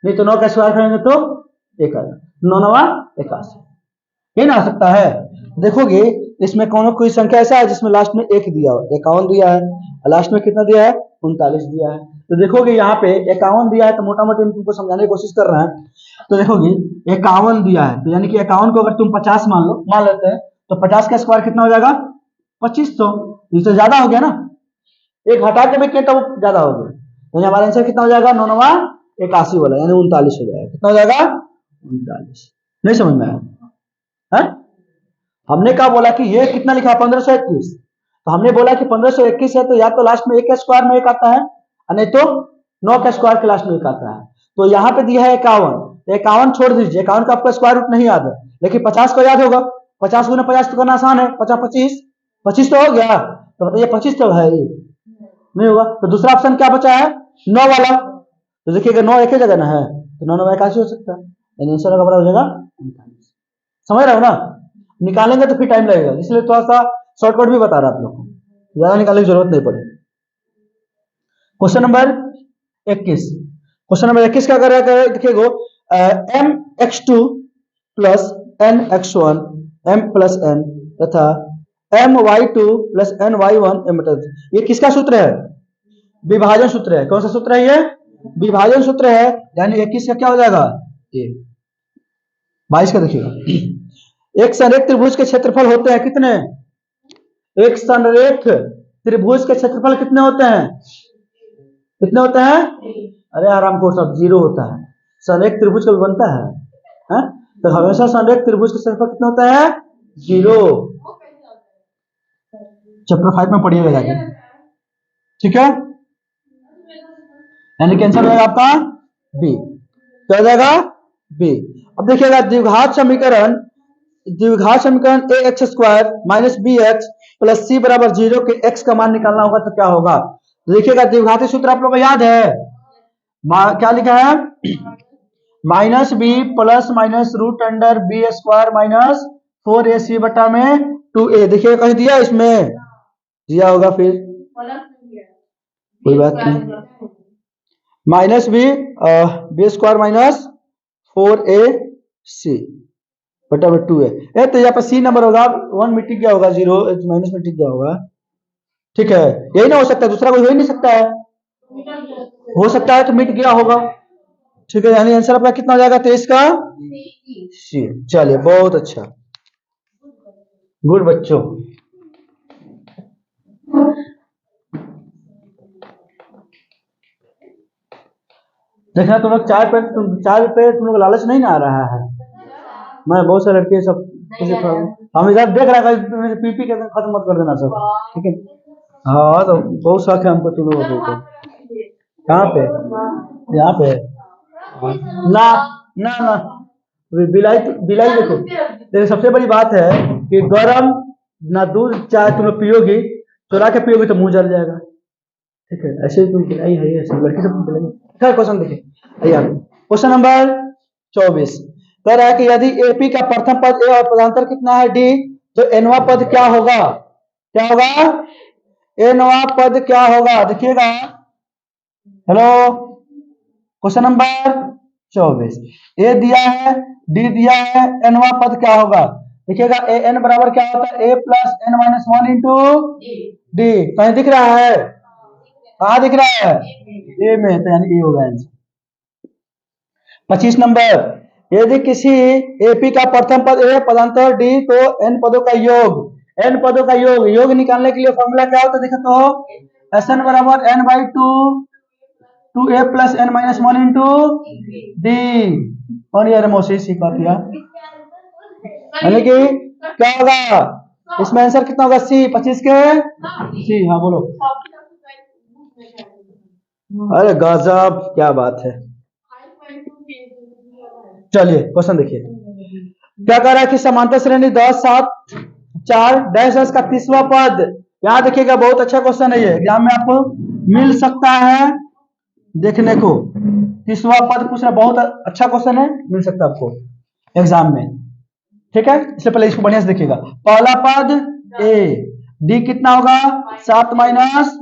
नहीं तो 9 का स्क्वायर करेंगे तो 1 आएगा, 9 9 81, ये ना आ सकता है। देखोगे इसमें कौन कोई संख्या ऐसा है जिसमें लास्ट में 1 दिया हो, 51 दिया है, लास्ट में कितना दिया है 39 दिया है। तो देखोगे यहाँ पे 51 दिया है, तो मोटा मोटी तुमको समझाने की कोशिश कर रहे हैं, तो देखोगे 51 दिया है, तो यानी कि 51 को अगर तुम 50 मान लेते हैं, तो 50 का स्क्वायर कितना हो जाएगा 2500, इससे ज्यादा हो गया ना, एक हटा के भी तो ज्यादा हो गया, यानी हमारा आंसर कितना हो जाएगा 9 9 81 वाला, यानी 39 हो जाएगा। कितना हो जाएगा 39। नहीं समझ में आया है? हमने क्या बोला कि ये कितना लिखा 1521, तो हमने बोला कि 1521 है, तो या तो लास्ट में 1 का स्क्वायर में 1 आता है, नहीं तो 9 का स्क्वायर के लास्ट में 1 आता है। तो यहाँ पे दिया है 51, तो 51 छोड़ दीजिए, 51 का आपका स्क्वायर रूट नहीं याद है, लेकिन 50 को याद होगा, 50 गुना 50 तो करना आसान है, 50 25 25 तो हो गया, तो बताइए 25 तो है नहीं होगा, तो दूसरा ऑप्शन क्या बचा है 9 वाला, तो देखिएगा 9 एक ही जगह ना है, तो 9 9 81 हो सकता है, आंसर का बड़ा हो जाएगा 39। समझ रहे हो ना, निकालेंगे तो फिर टाइम लगेगा, इसलिए थोड़ा सा शॉर्टकट भी बता रहा आप लोग को, ज्यादा निकालने की जरूरत नहीं पड़ेगी। क्वेश्चन नंबर 21, क्वेश्चन नंबर 21 क्या कर रहा है, देखिएगा mx2 plus nx1 m plus n तथा my2 प्लस ny1 ये किसका सूत्र है, विभाजन सूत्र है। कौन सा सूत्र है ये, विभाजन सूत्र है, यानी 21 का क्या हो जाएगा ये 22 का। देखिएगा एक संरेख त्रिभुज के क्षेत्रफल होते हैं कितने, एक संरेख त्रिभुज के क्षेत्रफल कितने होते हैं, कितने होते हैं, अरे आराम को सब 0 होता है, संरेख त्रिभुज कभी बनता है? तो हमेशा संरेख त्रिभुज का क्षेत्रफल कितना होता है 0, चैप्टर 5 में पढ़िएगा जाके, ठीक है। यानी कैंसिल हो जाएगा आपका बी, क्या हो जाएगा बी। अब देखिएगा द्विघात समीकरण A X square minus B X plus C बराबर 0 के एक्स का मान निकालना होगा तो क्या होगा। देखिएगा द्विघाती सूत्र आप लोगों को याद है, क्या लिखा है, minus B plus minus root under B square minus 4ac बटा में 2a। देखिए कहीं दिया, इसमें दिया होगा, फिर कोई बात नहीं, minus B square minus 4ac बटा में 2a। तो यहाँ पर सी नंबर होगा, 1 मिट्टी क्या होगा, 0 माइनस मिट्टी क्या होगा, ठीक है, यही ना हो सकता है, दूसरा कोई हो ही नहीं सकता है, हो सकता है तो मिट गया होगा, ठीक है, यानी आंसर आपका कितना हो जाएगा 23 का सी। चलिए बहुत अच्छा, गुड बच्चों। देखना तुम लोग चाय पे तुम लोग लालच नहीं ना आ रहा है। मैं बहुत सारे लड़के सब हम इधर देख रहे हैं, पीपी के खत्म मत कर देना सब, ठीक है। हाँ तो बहुत शौक है हमको तुम लोगों को। कहाँ पे, यहाँ पे ना ना ना, बिलाई देखो सबसे बड़ी बात है कि गरम ना दूध चाय तुम लोग पियोगी, चुरा के पियोगी तो मुंह जल जाएगा, ठीक है, ऐसे ही तुम पिलाई है, ऐसे लड़की सब पिलाई। खैर क्वेश्चन देखिए, क्वेश्चन नंबर 24 कह रहा है कि यदि एपी का प्रथम पद ए और पदांतर कितना है डी, तो एनवा पद क्या होगा, क्या होगा, एनवा पद क्या होगा। देखिएगा, हेलो, क्वेश्चन नंबर 24 ए दिया है, डी दिया है, एनवा पद क्या होगा। देखिएगा ए एन बराबर क्या होता है, A plus N minus 1 into D. कहीं दिख रहा है, कहा दिख रहा है, ए में, तो यानी ए होगा आंसर। 25 नंबर, यदि किसी एपी का प्रथम पद ए पदांतर डी तो एन पदों का योग, एन पदों का योग निकालने के लिए फॉर्मूला क्या होता है, देखो तो एस एन बराबर N by two A plus N minus 1 into D. और यार मौसी सीखा दिया, यानी कि क्या होगा इसमें आंसर कितना होगा सी, 25 के सी। हाँ बोलो, अरे गजब, क्या बात है। चलिए क्वेश्चन देखिए, क्या कह रहा है कि समांतर श्रेणी 10 7 4 डैश का 30वां पद। यहाँ देखिएगा बहुत अच्छा क्वेश्चन है, ये एग्जाम में आपको मिल सकता है देखने को, 30वां पद पूछ रहा, बहुत अच्छा क्वेश्चन है, मिल सकता है आपको एग्जाम में, ठीक है। इससे पहले इसको बढ़िया से देखिएगा, पहला पद ए, डी कितना होगा 7 माइनस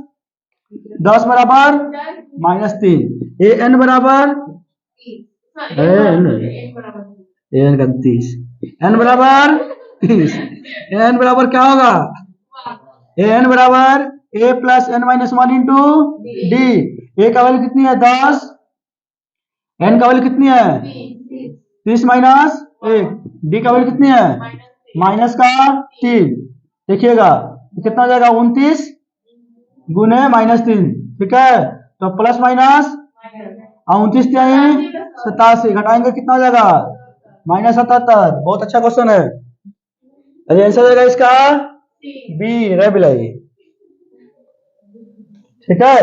10 बराबर माइनस 3, ए एन बराबर एन का 30, एन बराबर 30, एन बराबर क्या होगा, एन बराबर A plus N minus 1 into D. A का वैल्यू कितनी है 10, एन का वैल्यू कितनी है 30 माइनस 1, डी का वैल्यू कितनी है माइनस का 3। देखिएगा कितना हो जाएगा 29 गुने माइनस 3, ठीक है, तो प्लस माइनस 29 87, घटाएंगे कितना हो जाएगा माइनस 77। बहुत अच्छा क्वेश्चन है, अरे आंसर हो जाएगा इसका बी, रे बिलाई, ठीक है।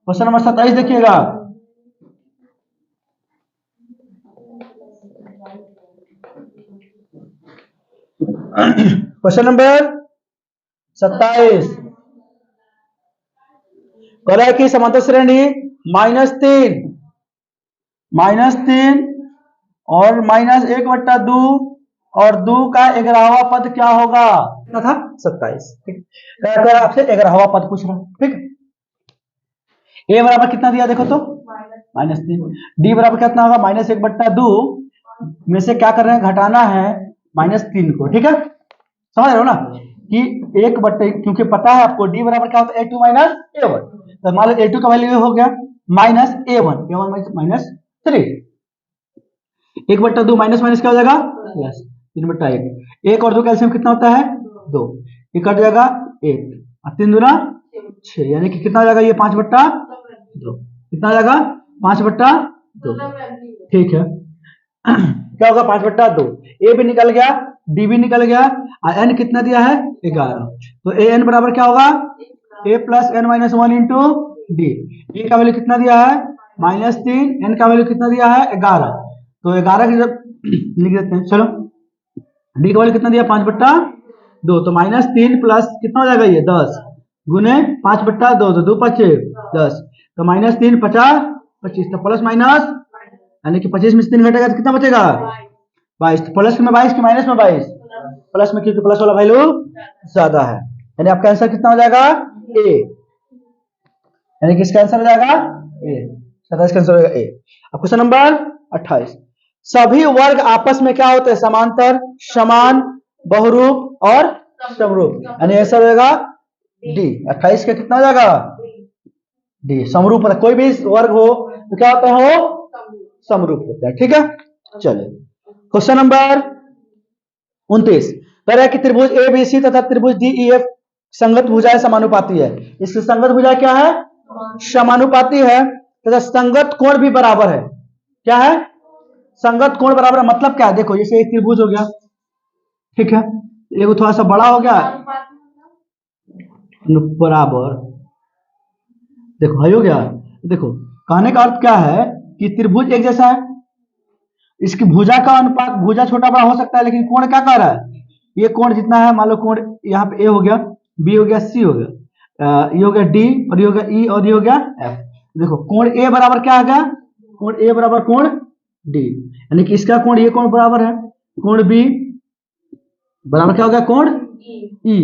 क्वेश्चन नंबर 27 देखिएगा, क्वेश्चन नंबर 27 कह रहा है कि समांतर श्रेणी -3 और -1/2 और 2 का 11वां पद क्या होगा, कितना था 27, ठीक, आपसे 11वां पद पूछ रहा, ठीक। ए बराबर कितना दिया देखो तो -3, डी बराबर कितना होगा -1/2 में से क्या कर रहे हैं घटाना है -3 को, ठीक है, समझ रहे हो ना कि 1/, क्योंकि पता है आपको डी बराबर क्या होता है a2 माइनस a1, तो मान लो a2 का वैल्यू हो गया -a1 -3, 1/2 माइनस माइनस क्या हो जाएगा प्लस 3/1, 1 और 2 कैल्सियम कितना होता है 2, ये कट जाएगा 1 और 3 दूना 6, यानी कि कितना हो जाएगा ये 5/2, कितना हो जाएगा 5/2, ठीक है। क्या होगा 5/2, ए भी निकल गया, डी भी निकल गया, और एन कितना दिया है 11, तो ए एन बराबर क्या होगा A plus N minus 1 into D. A का वैल्यू कितना दिया है -3, एन का वैल्यू कितना दिया है 11, तो 11 की जब लिख देते हैं, चलो डी का वैल्यू कितना दिया 5/2, तो -3 प्लस कितना हो जाएगा ये 10 गुने 5/2, तो 2 5 10, तो -3 50 25, तो प्लस माइनस यानी कि 25 में से 3 घटेगा तो कितना बचेगा 22, तो प्लस में 22 कि माइनस में 22, प्लस में, क्योंकि प्लस वाला वैल्यू ज्यादा है, यानी आपका आंसर कितना हो जाएगा ए, यानी कि इसका आंसर हो जाएगा ए, 27 का आंसर हो जाएगा ए। अब क्वेश्चन नंबर 28, सभी वर्ग आपस में क्या होते हैं समांतर, समान, बहुरूप और समरूप, यानी आंसर हो जाएगा डी। 28 का कितना हो जाएगा डी, समरूप, कोई भी वर्ग हो तो क्या होता है वो समरूप होता है, ठीक है। चलिए क्वेश्चन नंबर 29, कह रहा है कि त्रिभुज ए बी सी तथा त्रिभुज डी ई एफ संगत भुजाएं समानुपाती है, इसकी संगत भुजा क्या है समानुपाती है, तथा संगत कोण भी बराबर है, क्या है संगत कोण बराबर है, मतलब क्या है, देखो जैसे एक त्रिभुज हो गया, ठीक है, एगो थोड़ा सा बड़ा हो गया बराबर, देखो है हो गया, देखो कहने का अर्थ क्या है कि त्रिभुज एक जैसा है, इसकी भुजा का अनुपात, भुजा छोटा बड़ा हो सकता है लेकिन कोण क्या कह रहा है, ये कोण जितना है, मान लो कोण यहाँ पे ए हो गया, बी हो गया, सी हो गया, ये हो गया डी, और ये हो गया ई, और ये हो गया एफ, देखो कोण ए बराबर क्या आ गया, कोण ए बराबर कोण डी, यानी कि इसका कोण ये कोण बराबर है कोण बी बराबर क्या हो गया कोण ई,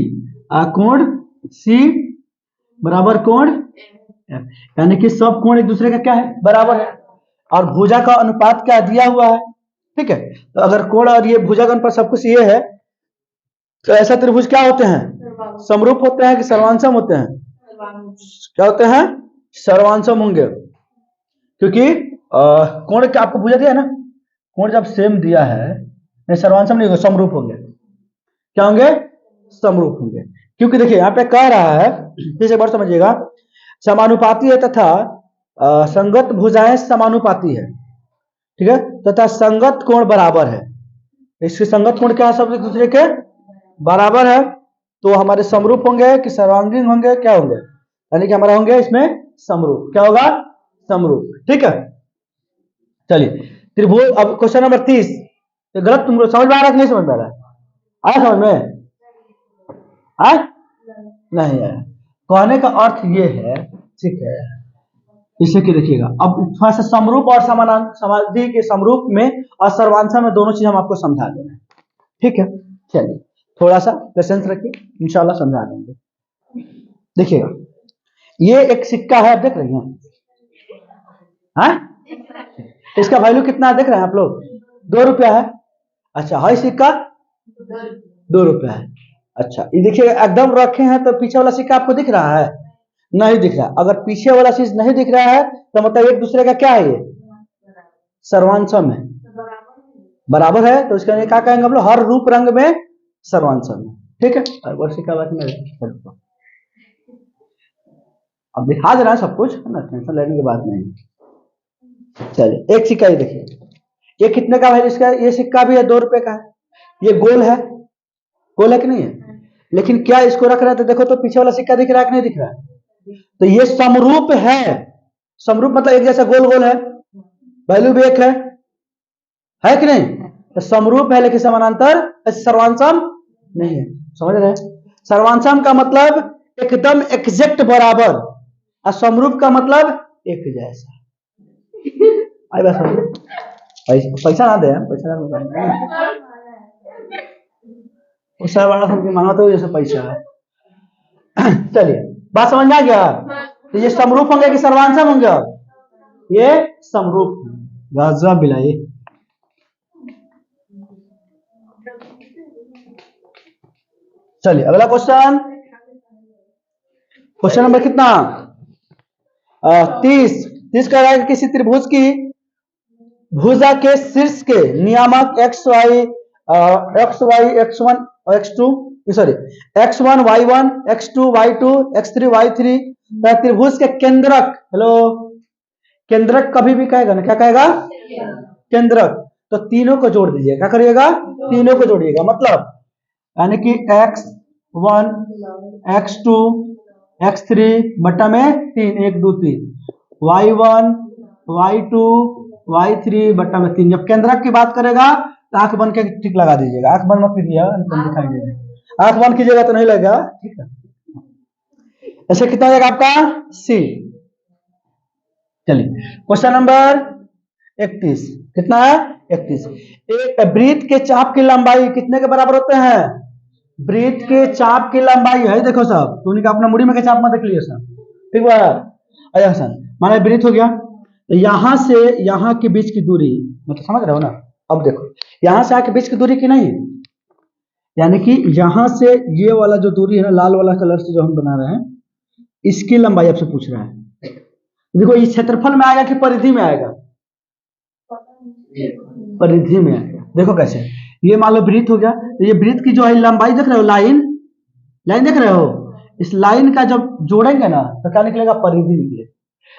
कोण सी बराबर कोण एफ, यानी कि सब कोण एक दूसरे का क्या है बराबर है, और भुजा का अनुपात क्या दिया हुआ है, ठीक है, तो अगर कोण और ये भुजा का अनुपात सब कुछ ये है, तो ऐसा त्रिभुज क्या होते हैं समरूप होते हैं कि सर्वांसम होते हैं, क्या होते हैं सर्वांसम होंगे, क्योंकि कोण क्या आपको भुजा दिया है ना, कोण जब सेम दिया है नहीं सर्वांसम नहीं होगा, समरूप होंगे, क्या होंगे समरूप होंगे, क्योंकि देखिए यहाँ पे कह रहा है, फिर से एक बार समझिएगा, समानुपाती है तथा संगत भुजाएं समानुपाती है, ठीक है, तथा संगत कोण बराबर है, इसके संगत कोण क्या है सब एक दूसरे के बराबर है, तो हमारे समरूप होंगे कि सर्वांगीण होंगे, क्या होंगे, यानी कि हमारा होंगे इसमें समरूप, क्या होगा समरूप, ठीक है। चलिए त्रिभुज, अब क्वेश्चन नंबर 30, ये गलत तुमको समझ में आ रहा है कि नहीं समझ में आ रहा है, आया समझ में नहीं आया, कहने का अर्थ ये है, ठीक है, इसे कि देखिएगा, अब थोड़ा सा समरूप और समाधि के समरूप में और सर्वांशा में दोनों चीज हम आपको समझा देना है, ठीक है। चलिए थोड़ा सा पेशेंस रखिए, इंशाल्लाह समझा देंगे। देखिएगा ये एक सिक्का है, आप देख रहे हैं, इसका वैल्यू कितना है देख रहे हैं आप लोग, 2 रुपया है, अच्छा है सिक्का 2 रुपया है, अच्छा ये देखिए एकदम रखे हैं, तो पीछे वाला सिक्का आपको दिख रहा है नहीं दिख रहा, अगर पीछे वाला चीज नहीं दिख रहा है तो मतलब एक दूसरे का क्या है ये सर्वांशम है, बराबर है, तो इसका क्या कहेंगे हम लोग हर रूप रंग में सर्वांशम है, ठीक है। और सिक्का अब दिखा दे रहा है सब कुछ है ना, टेंशन लेने की बात नहीं। चलिए एक सिक्का ये देखिए, ये कितने का है, इसका ये सिक्का भी है 2 रुपए का है, ये गोल है, गोल है कि नहीं है, लेकिन क्या इसको रख रहे हैं तो देखो तो पीछे वाला सिक्का दिख रहा है कि नहीं दिख रहा है, तो ये समरूप है, समरूप मतलब एक जैसा गोल गोल है, वैल्यू भी एक है कि नहीं, तो समरूप है लेकिन समानांतर सर्वांशम नहीं है, समझ रहे हैं, सर्वांशम का मतलब एकदम एग्जैक्ट बराबर, और समरूप का मतलब एक जैसा, आई बस पैसा ना दे, पैसा उससे बड़ा समझ मांगा तो जैसे पैसा है। चलिए बात समझ में आ गया, तो ये समरूप होंगे कि सर्वांशम होंगे, ये समरूप गाजवा बिलाई। चलिए अगला क्वेश्चन, क्वेश्चन नंबर कितना 30 कह रहा है कि किसी त्रिभुज की भुजा के शीर्ष के नियामक x1 x2 sorry x1 y1 x2 y2 x3 y3 त्रिभुज के केंद्रक, हेलो केंद्रक कभी भी कहेगा ना, क्या कहेगा केंद्रक, तो तीनों को जोड़ दीजिए, क्या करिएगा तीनों को जोड़िएगा, मतलब यानी कि x1 x2 x3 बट्टा में 3, 1 2 3, y1 y2 y3 बट्टा में 3। जब केंद्रक की बात करेगा तो आंख बंद के ठीक लगा दीजिएगा, आंख बंद मत कीजिएगा, दिखाई दे देगा, आंख बंद कीजिएगा तो नहीं लगेगा, ठीक है। ऐसे कितना हो जाएगा आपका सी। चलिए क्वेश्चन नंबर 31, कितना है 31। एक वृत्त के चाप की लंबाई कितने के बराबर होते हैं? वृत्त के चाप की लंबाई है, देखो साहब तूने अपना मुड़ी में के चाप मत देख लिया सर, ठीक है। अच्छा सर माना वृत्त हो गया, तो यहां से यहां के बीच की दूरी, मतलब समझ रहे हो ना। अब देखो यहां से आके बीच की दूरी की नहीं, यानी कि यहां से ये वाला जो दूरी है ना, लाल वाला कलर से जो हम बना रहे हैं, इसकी लंबाई आपसे पूछ रहा है। देखो ये क्षेत्रफल में आएगा कि परिधि में आएगा? परिधि में आएगा। देखो कैसे, ये मान लो वृत्त हो गया, तो ये वृत्त की जो है लंबाई देख रहे हो, लाइन लाइन देख रहे हो, इस लाइन का जब जोड़ेंगे ना तो क्या निकलेगा? परिधि निकलेगा।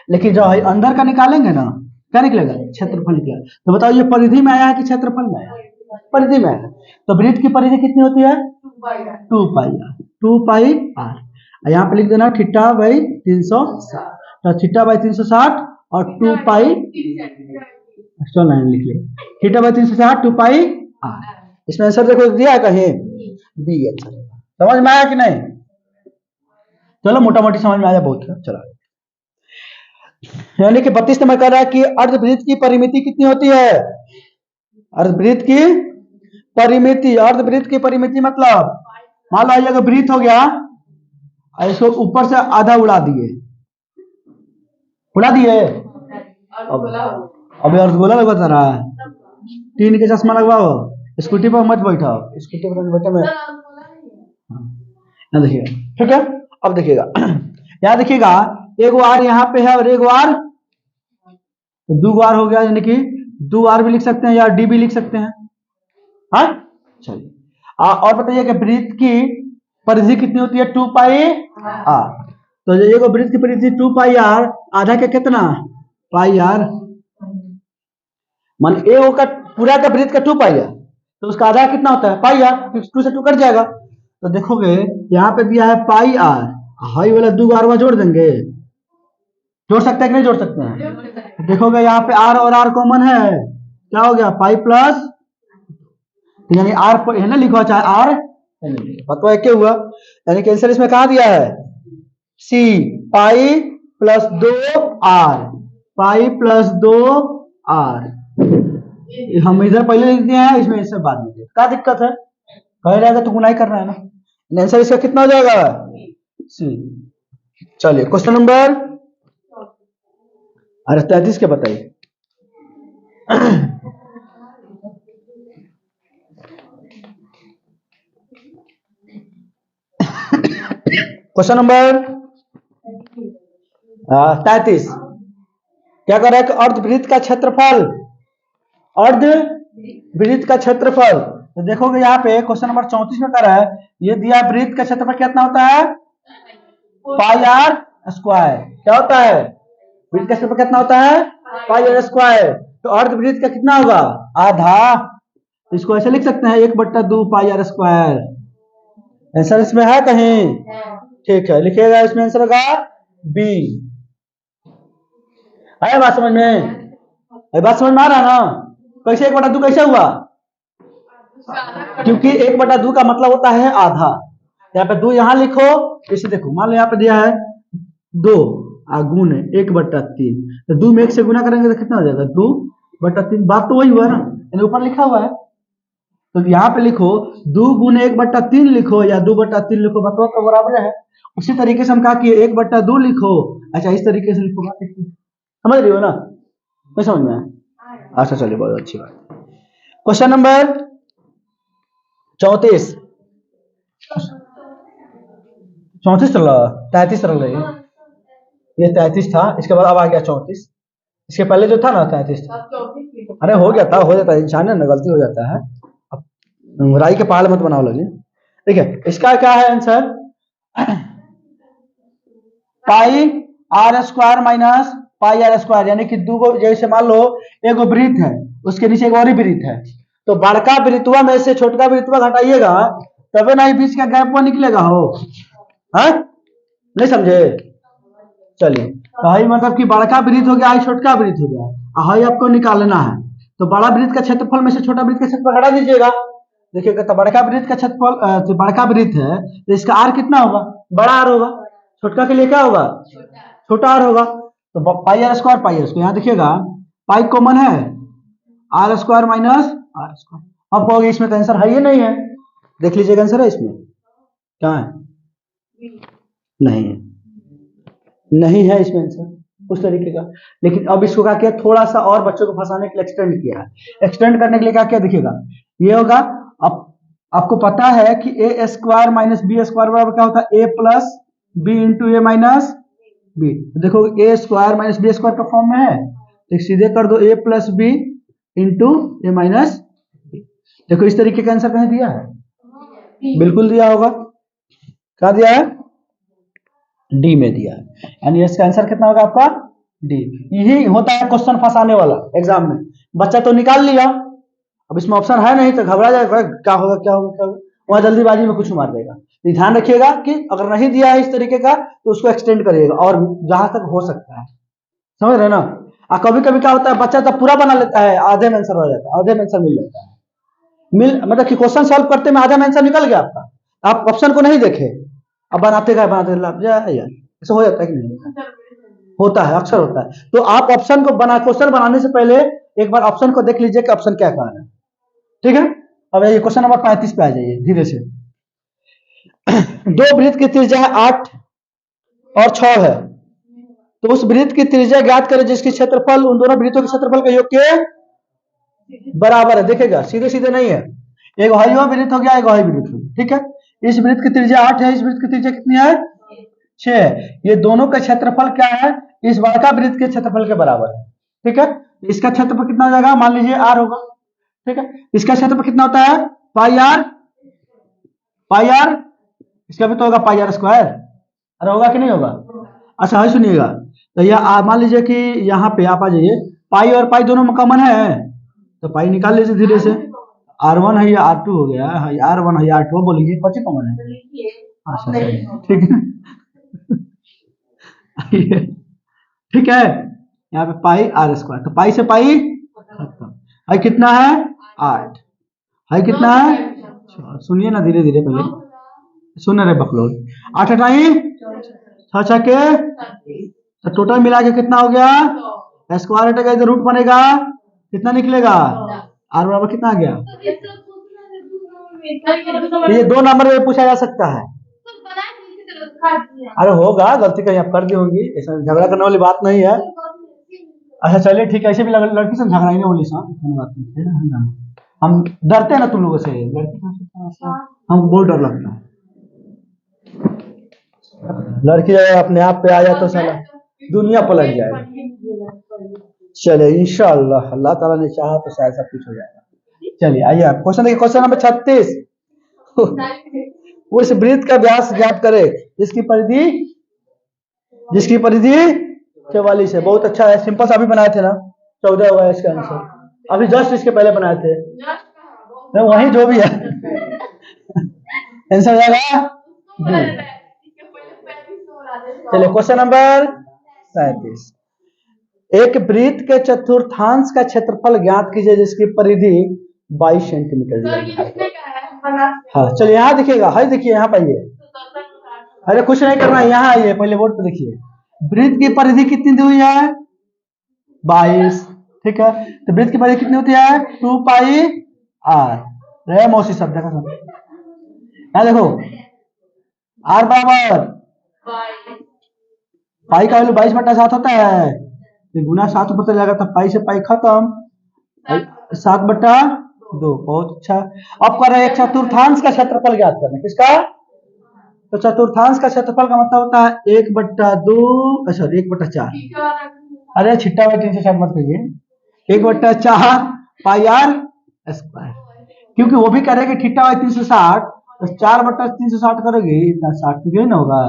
लेकिन जो है अंदर का निकालेंगे ना, क्या निकलेगा? क्षेत्रफल निकलेगा। तो बताओ ये परिधि में आया है कि क्षेत्रफल में आया? परिधि में आया। तो वृत्त की परिधि कितनी होती है? 2 पाई आर, 2 पाई आर। यहाँ पे लिख देना थीटा बाई 360, तो थीटा बाई 360 और 2 पाई एक्स्ट्रा लाइन लिख ले, थीटा बाई 360 2 पाई आर। इसमें आंसर देखो दिया है कहीं, बी आंसर। समझ में आया कि नहीं? चलो मोटा मोटी समझ में आया, बहुत है। चलो यानी कि 32 नंबर कह रहा है कि अर्धवृत्त की परिमिति कितनी होती है? अर्धवृत्त की परिमिति, अर्धवृत्त की परिमिति मतलब मान लो अगर वृत्त हो गया, इसको ऊपर से आधा उड़ा दिए, अभी अर्धगोला लग बता रहा है, 3 के चश्मा लगवाओ, स्कूटी पर मत बैठाओ, स्कूटी पर बैठे में देखिएगा, ठीक है। अब देखिएगा यहाँ देखिएगा, एक आर यहाँ पे है और एक आर, तो 2 आर हो गया, यानी कि 2 आर भी लिख सकते हैं या डी भी लिख सकते हैं। हाँ चलिए और बताइए कि वृत्त की परिधि कितनी होती है? 2 पाई आर। तो ये वृत्त की परिधि 2 पाई आर, आधा का कितना? पाई आर। मान ए का पूरा का वृत्त का 2 पाई आर, तो उसका आधा कितना होता है? पाई आर। 2 से 2 कट जाएगा, तो देखोगे यहाँ पे दिया है पाई आर, हाई वाला 2 आर जोड़ देंगे, जोड़ सकते हैं कि नहीं जोड़ सकते हैं? देखोगे यहाँ पे आर और आर कॉमन है, क्या हो गया? पाई प्लस, यानी आर है ना लिखो, चाहे आर बतवा क्या हुआ, यानी कि आंसर इसमें कहा दिया है? C, pi plus 2 R, pi plus 2 R. हम इधर पहले लिख दिए हैं, इसमें इससे बाद में क्या दिक्कत है? कह रहेगा तो गुनाही करना है ना। आंसर इसका कितना हो जाएगा? सी। चलिए क्वेश्चन नंबर 33 के बताइए। क्वेश्चन नंबर 33 क्या कर रहा है कि अर्धवृत्त का क्षेत्रफल, अर्धवृत्त का क्षेत्रफल, तो देखोगे यहाँ पे क्वेश्चन नंबर 34 में कर रहा है, ये दिया वृत्त का क्षेत्रफल कितना होता है? पाई आर स्क्वायर। क्या होता है? वृत्त का क्षेत्रफल कितना होता है? पाई आर स्क्वायर। तो अर्धवृत्त का कितना होगा? आधा। इसको ऐसे लिख सकते हैं 1/2 पाई आर स्क्वायर। आंसर इसमें है कहीं? ठीक है, लिखिएगा इसमें आंसर होगा बी। आया बात समझ में? बात समझ में आ रहा ना? कैसे 1/2 कैसे हुआ? क्योंकि 1/2 का मतलब होता है आधा। यहाँ पे 2 यहाँ लिखो, इसे देखो मान लो यहाँ पे दिया है 2 गुण 1/3, तो 2 में 1 से गुना करेंगे तो कितना हो जाएगा? 2/3। बात तो वही हुआ ना, ऊपर लिखा हुआ है, तो यहाँ पे लिखो 2 गुने 1/3 लिखो या 2/3 लिखो, मतलब तो बराबर है। उसी तरीके से हम कहा कि 1/2 लिखो, अच्छा इस तरीके से लिखो, समझ रही हो ना? नहीं समझ में? अच्छा चलिए बहुत अच्छी बात। क्वेश्चन नंबर 34 चल रहा, 33 चल रही है, ये 33 था, इसके बाद अब आ गया 34। इसके पहले जो था ना 33 था। अरे हो गया था, हो जाता है, इंसान है ना, गलती हो जाता है। अब राई के पहाड़ मत बनाओ लगे। ठीक है, इसका क्या है answer? Pi R square minus pi R square, यानी कि 2 को, जैसे मान लो एक वृत्त है, उसके नीचे एक और ही वृत्त है, तो बड़का वृत्तवा में से छोटका वृत्तवा घटाइएगा, तबे ना बीच का गैप वो निकलेगा हो। हाँ नहीं समझे? चलिए, तो हाई मतलब कि बड़का वृत्त हो गया, हाई छोटका वृत्त हो गया, हाई आपको निकालना है। तो बड़ा वृत्त का क्षेत्रफल में से छोटा वृत्त का क्षेत्रफल घटा दीजिएगा। देखिएगा, तो बड़का वृत्त का क्षेत्रफल तो बड़का वृत्त है तो इसका आर कितना होगा? बड़ा आर होगा। छोटका के लिए क्या होगा? छोटा आर होगा। तो pi R square, pi R square, यहाँ देखिएगा पाई कॉमन है, R square minus R square. अब कहोगे इसमें तो आंसर है ही नहीं है, देख लीजिएगा आंसर है इसमें, क्या है? नहीं है, नहीं है इसमें आंसर उस तरीके का। लेकिन अब इसको क्या किया, थोड़ा सा और बच्चों को फंसाने के लिए एक्सटेंड किया है। एक्सटेंड करने के लिए क्या किया, देखिएगा ये होगा, अब आपको पता है कि ए स्क्वायर माइनस बी स्क्वायर बराबर क्या होता है? A plus B into A minus B. देखो ए स्क्वायर माइनस बी स्क्वायर का फॉर्म में है, तो सीधे कर दो ए प्लस बी इंटू ए माइनस बी। देखो इस तरीके का आंसर कहीं दिया है? बिल्कुल दिया होगा। क्या दिया है? डी में दिया है, यानी इसका आंसर कितना होगा आपका? डी। यही होता है क्वेश्चन फंसाने वाला एग्जाम में। बच्चा तो निकाल लिया, अब इसमें ऑप्शन है नहीं तो घबरा जाएगा, क्या होगा क्या होगा क्या होगा, वहां जल्दीबाजी में कुछ मार देगा। ध्यान रखिएगा कि अगर नहीं दिया है इस तरीके का तो उसको एक्सटेंड करिएगा और जहां तक हो सकता है, समझ रहे ना? कभी कभी क्या होता है, बच्चा तो पूरा बना लेता है, आधे में आंसर हो जाता है, आधे में आंसर मिल जाता है, मतलब कि क्वेश्चन सॉल्व करते में आधा में आंसर निकल गया आपका, आप ऑप्शन को नहीं देखे, अब बनाते गए यार ऐसा हो जाता है कि नहीं? होता है, अक्सर होता है। तो आप ऑप्शन को क्वेश्चन बनाने से पहले एक बार ऑप्शन को देख लीजिए कि ऑप्शन क्या कह रहा है, ठीक है? अब ये क्वेश्चन नंबर 35 पे आ जाइए धीरे से। दो वृत्त की त्रिज्या है 8 और 6 है, तो उस वृत्त की त्रिज्या ज्ञात करें जिसकी क्षेत्रफल उन दोनों वृत्तों के क्षेत्रफल का योग के बराबर है। देखेगा सीधे सीधे नहीं है, एक हाई वृत्त हो गया, एक हाई वृत्त हो गया, ठीक है? इस वृत्त की त्रिज्या 8 है, इस वृत्त की त्रिज्या कितनी है? 6 है। ये दोनों का क्षेत्रफल क्या है? इस बड़का वृत्त के क्षेत्रफल के बराबर है, ठीक है? इसका क्षेत्रफल कितना हो जाएगा? मान लीजिए आर होगा, ठीक है? इसका क्षेत्रफल कितना होता है? पाई आर, पाई आर, इसका भी तो होगा पाई आर स्क्वायर, अरे होगा कि नहीं होगा? अच्छा है, सुनिएगा, तो यह मान लीजिए कि यहाँ पे आप आ जाइए, पाई और पाई दोनों में कॉमन है, तो पाई निकाल लीजिए धीरे से, R1 है या R2 हो गया, R1 है या R2 बोलेंगे, कौन सी कॉमन है? अच्छा ठीक है, ठीक है, यहाँ पे पाई आर स्क्वायर, तो पाई से पाई खत्म। है कितना है? 8 है, कितना है? सुनिए ना धीरे धीरे, पहले सुन रहे बकलोल। 8 हटाई 6 के, तो टोटल मिला के कितना हो गया? स्क्वायर हटेगा, इधर रूट बनेगा, कितना निकलेगा? आर बराबर कितना आ गया? ये 2 नंबर में पूछा जा सकता है। अरे होगा, गलती कहीं आप कर दी होंगी, ऐसा झगड़ा करने वाली बात नहीं है। अच्छा चलिए ठीक है, ऐसे भी लड़की से झगड़ा ही नहीं बोली सा, बात नहीं है, हम डरते हैं ना तुम लोगों से, लड़की हमको बहुत डर लगता है। लड़की अपने आप पे आ जाए तो साला दुनिया पलट जाए। चलिए इंशाअल्लाह, अल्लाह ताला ने चाहा तो शायद सब कुछ हो जाएगा। चलिए आइए आप क्वेश्चन देखिए, क्वेश्चन नंबर 36। उस वृत्त का व्यास ज्ञात करे जिसकी परिधि 44 है। बहुत अच्छा है, सिंपल सा अभी बनाए थे ना, 14 होगा इसका आंसर, अभी जस्ट इसके पहले बनाए थे, वही जो भी है आंसर जाएगा। चलिए क्वेश्चन नंबर 37। एक वृत्त के चतुर्थांश का क्षेत्रफल ज्ञात कीजिए जिसकी परिधि 22 सेंटीमीटर है। हाँ चलिए यहाँ देखिएगा, हाई देखिए यहाँ पाइए, अरे कुछ नहीं करना है, यहाँ आइए पहले बोर्ड पे देखिए, वृत्त की परिधि कितनी दी हुई है? 22, ठीक है? तो वृत्त की परिधि कितनी होती है? 2 पाई आर, रहे मौसी शब्द का सब, यहाँ देखो आर बराबर पाई का वैल्यू 22/7 होता है, फिर गुना 7 ऊपर चला जाएगा, तो पाई से पाई खत्म, 7/2। बहुत अच्छा। अब कर रहे हैं एक चतुर्थांश का क्षेत्रफल ज्ञात करना, किसका? तो चतुर्थांश का क्षेत्रफल का मतलब होता है 1/2, सॉरी 1/4, अरे छिट्टा बाई 3 से शायद मत करिए, 1/4 पाई आर स्क्वायर, क्योंकि वो भी कह रहे हैं कि थीटा बाई 360, तो 4/360 करोगे इतना 60 तो ना होगा।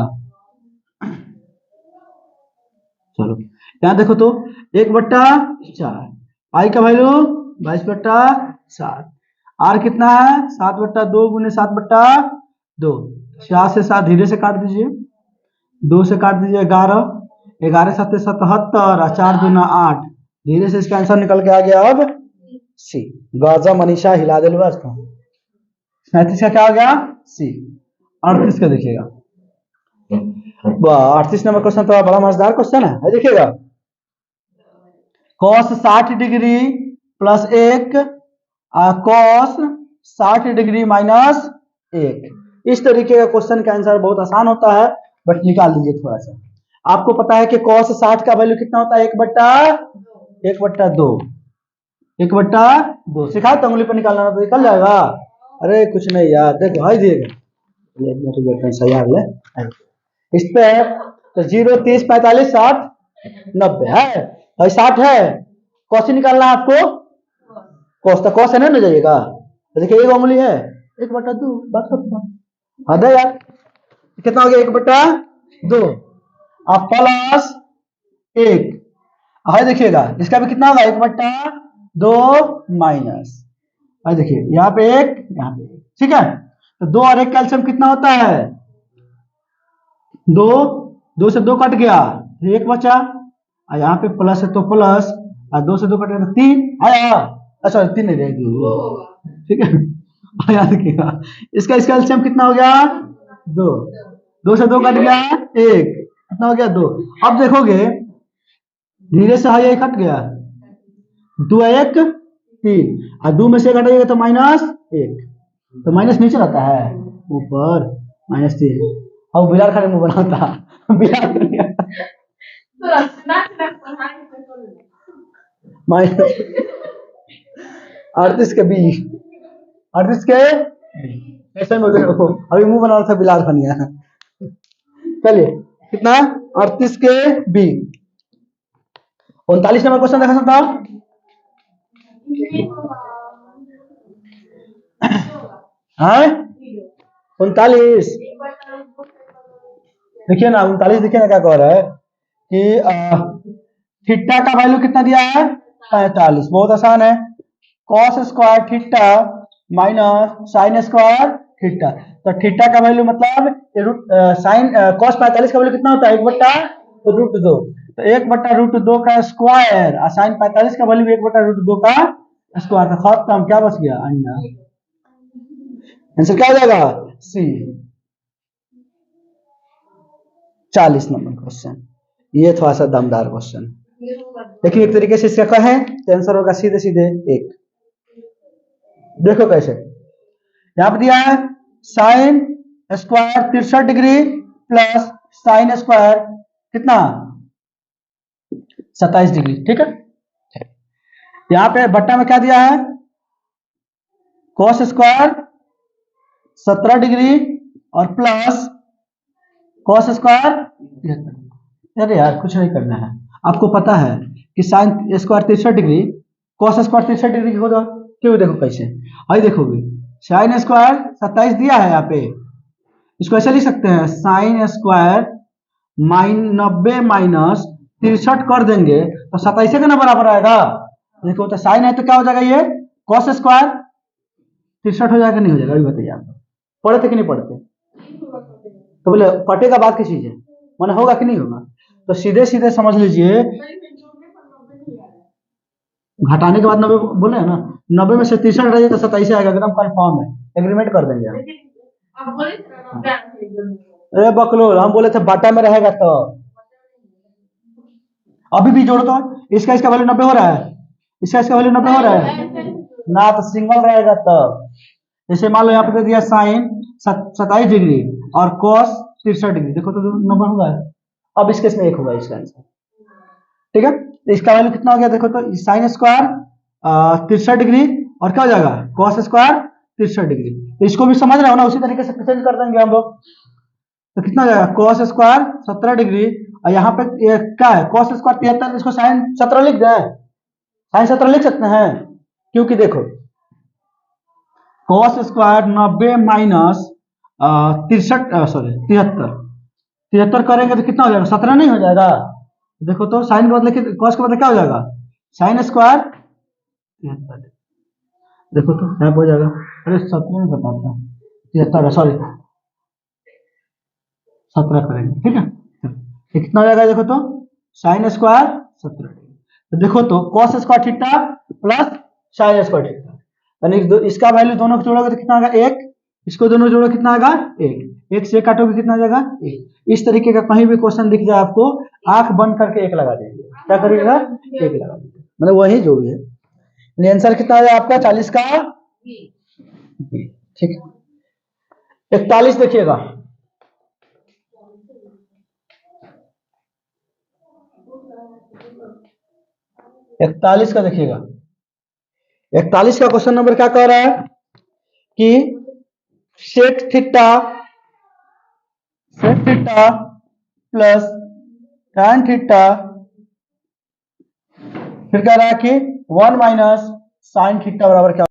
चलो यहाँ देखो तो 1/4, पाई का वैल्यू 22/7, आर कितना है? 7/2 गुने 7/2, 4 से 7 धीरे से काट दीजिए, 2 से काट दीजिए 11, 11 सत्ते 77 और 4 दूना 8। धीरे से इसका आंसर निकल के आ गया अब सी। गाजा मनीषा हिला दिल बस को। 37 का क्या हो गया सी। 38 का देखिएगा, वाह 38 नंबर क्वेश्चन तो बड़ा मजेदार क्वेश्चन है। देखिएगा cos 60 degree plus 1 cos 60 degree minus 1। इस तरीके का क्वेश्चन का आंसर बहुत आसान होता है, बट निकाल लीजिए थोड़ा सा। आपको पता है कि cos 60 का वैल्यू कितना होता है 1/2। 1/2 सिखाओ तो उंगली पर निकालना तो निकल जाएगा। अरे कुछ नहीं यार, देखो भाई दिएगा इस पे तो 0 30 45 60 90 है भाई, 60 है। कौन निकालना है आपको, कौस तो कौस है ना जाइएगा। तो देखिए एक उंगली है 1/2 बात खत्म। हद है यार, कितना हो गया 1/2 अब प्लस 1। हाँ देखिएगा इसका भी कितना होगा 1/2 माइनस, देखिए यहाँ पे 1 यहाँ पे 1, ठीक है। तो 2 और 1 कैल्शियम कितना होता है 2, 2 से 2 कट गया 1 बचा, और यहाँ पे प्लस है तो प्लस, और 2 से 2 कट गया तो 3 आया। अच्छा 3 नहीं रहेगी, ठीक है। याद रखिएगा इसका कैल्शियम कितना हो गया 2, 2 से 2 कट गया 1, कितना हो गया 2। अब देखोगे धीरे से हाई कट गया 2 1 3, और 2 में से घटाइएगा तो -1, तो माइनस नीचे रहता है ऊपर -3। अब बिलार खाने मुंह बनाता बिलार माइनस 38 के 20, 38 के ऐसे में अभी मुंह बना रहा था बिलार खनिया। चलिए कितना 38 के 20। 39 नंबर क्वेश्चन देखा सकता हूँ। हाँ 39 देखिए ना, 39 देखिए ना क्या कह रहा है कि थीटा का वैल्यू कितना दिया है 45। बहुत आसान है, cos square theta minus sine square theta. तो थीटा का वैल्यू मतलब साइन cos 45 का वैल्यू कितना होता है 1/√2। तो 1/√2 का स्क्वायर और साइन 45 का वैल्यू 1/√2 का स्क्वायर। का खत्म, क्या बच गया अंडा। आंसर क्या हो जाएगा सी। 40 नंबर क्वेश्चन, ये थोड़ा सा दमदार क्वेश्चन, लेकिन एक तरीके से इसका कहें तो आंसर होगा सीधे सीधे 1। देखो कैसे, यहां पर दिया है sine square 63 degree plus sine square कितना 27 डिग्री, ठीक है। यहां पे बट्टा में क्या दिया है cos स्क्वायर 17 डिग्री और प्लस cos स्क्वायर 73। अरे यार कुछ नहीं करना है, आपको पता है कि sine square 63 degree cos square 63 degree होगा। क्यों, देखो कैसे आई देखोगे, साइन स्क्वायर 27 दिया है यहाँ पे, इसको ऐसे लिख सकते हैं साइन स्क्वायर 90 माइनस 63 कर देंगे तो 27 के ना बराबर आएगा। देखो तो साइन है तो क्या हो जाएगा ये cos स्क्वायर 63 हो जाएगा नहीं हो जाएगा, अभी बताइए आप पढ़ते कि नहीं पढ़ते। तो बोले पटेगा बात की चीज है, माना होगा कि नहीं होगा। तो सीधे सीधे समझ लीजिए, घटाने के बाद 90 बोले है ना, 90 में से 63 हटाइए तो 27 आएगा, एकदम कंफर्म है, एग्रीमेंट कर देंगे हम। अरे बकलोल, हम बोले थे बाटा में रहेगा तो अभी भी जोड़ो तो इसका वैल्यू 90 हो रहा है, इसका वैल्यू 90 हो रहा है ना, तो सिंगल रहेगा तब। जैसे मान लो यहाँ पे दे दिया साइन 27 डिग्री और cos 63 डिग्री, देखो तो नंबर होगा। अब इस केस में 1 होगा इसका आंसर, ठीक है। तो इसका वैल्यू कितना हो गया देखो तो साइन स्क्वायर 63 डिग्री और क्या हो जाएगा cos स्क्वायर 63 डिग्री। तो इसको भी समझ रहे हो ना, उसी तरीके से चेंज कर देंगे हम लोग। तो कितना हो जाएगा cos स्क्वायर 17 डिग्री और यहाँ पे क्या है cos स्क्वायर 73, इसको साइन 17 लिख दें, साइन 17 लिख सकते हैं, क्योंकि देखो cos स्क्वायर 90 माइनस 73 करेंगे तो कितना हो जाएगा 17 नहीं हो जाएगा। देखो तो साइन के बदले cos के बदले क्या हो जाएगा साइन स्क्वायर 73, देखो तो यहाँ हो जाएगा। अरे 17 में बताता 73 सॉरी 17 करेंगे, ठीक है। ये कितना हो जाएगा देखो तो, साइन स्क्वायर 17 डिग्री। तो देखो तो cos square theta plus sine square theta, यानी इसका वैल्यू दोनों को जोड़ोगे तो कितना आएगा 1, इसको दोनों जोड़ो कितना आएगा 1, 1 से काटोगे कितना आ जाएगा 1। इस तरीके का कहीं भी क्वेश्चन दिख जाए आपको, आंख बंद करके 1 लगा देंगे, क्या करिएगा 1 लगा देंगे, मतलब वही जो भी है। आंसर कितना आ जाएगा आपका 40 का बी। ठीक है, 41 देखिएगा, 41 का देखिएगा, 41 का क्वेश्चन नंबर क्या कह रहा है कि sec theta plus tan theta, फिर कह रहा है कि 1 माइनस साइन थीटा बराबर क्या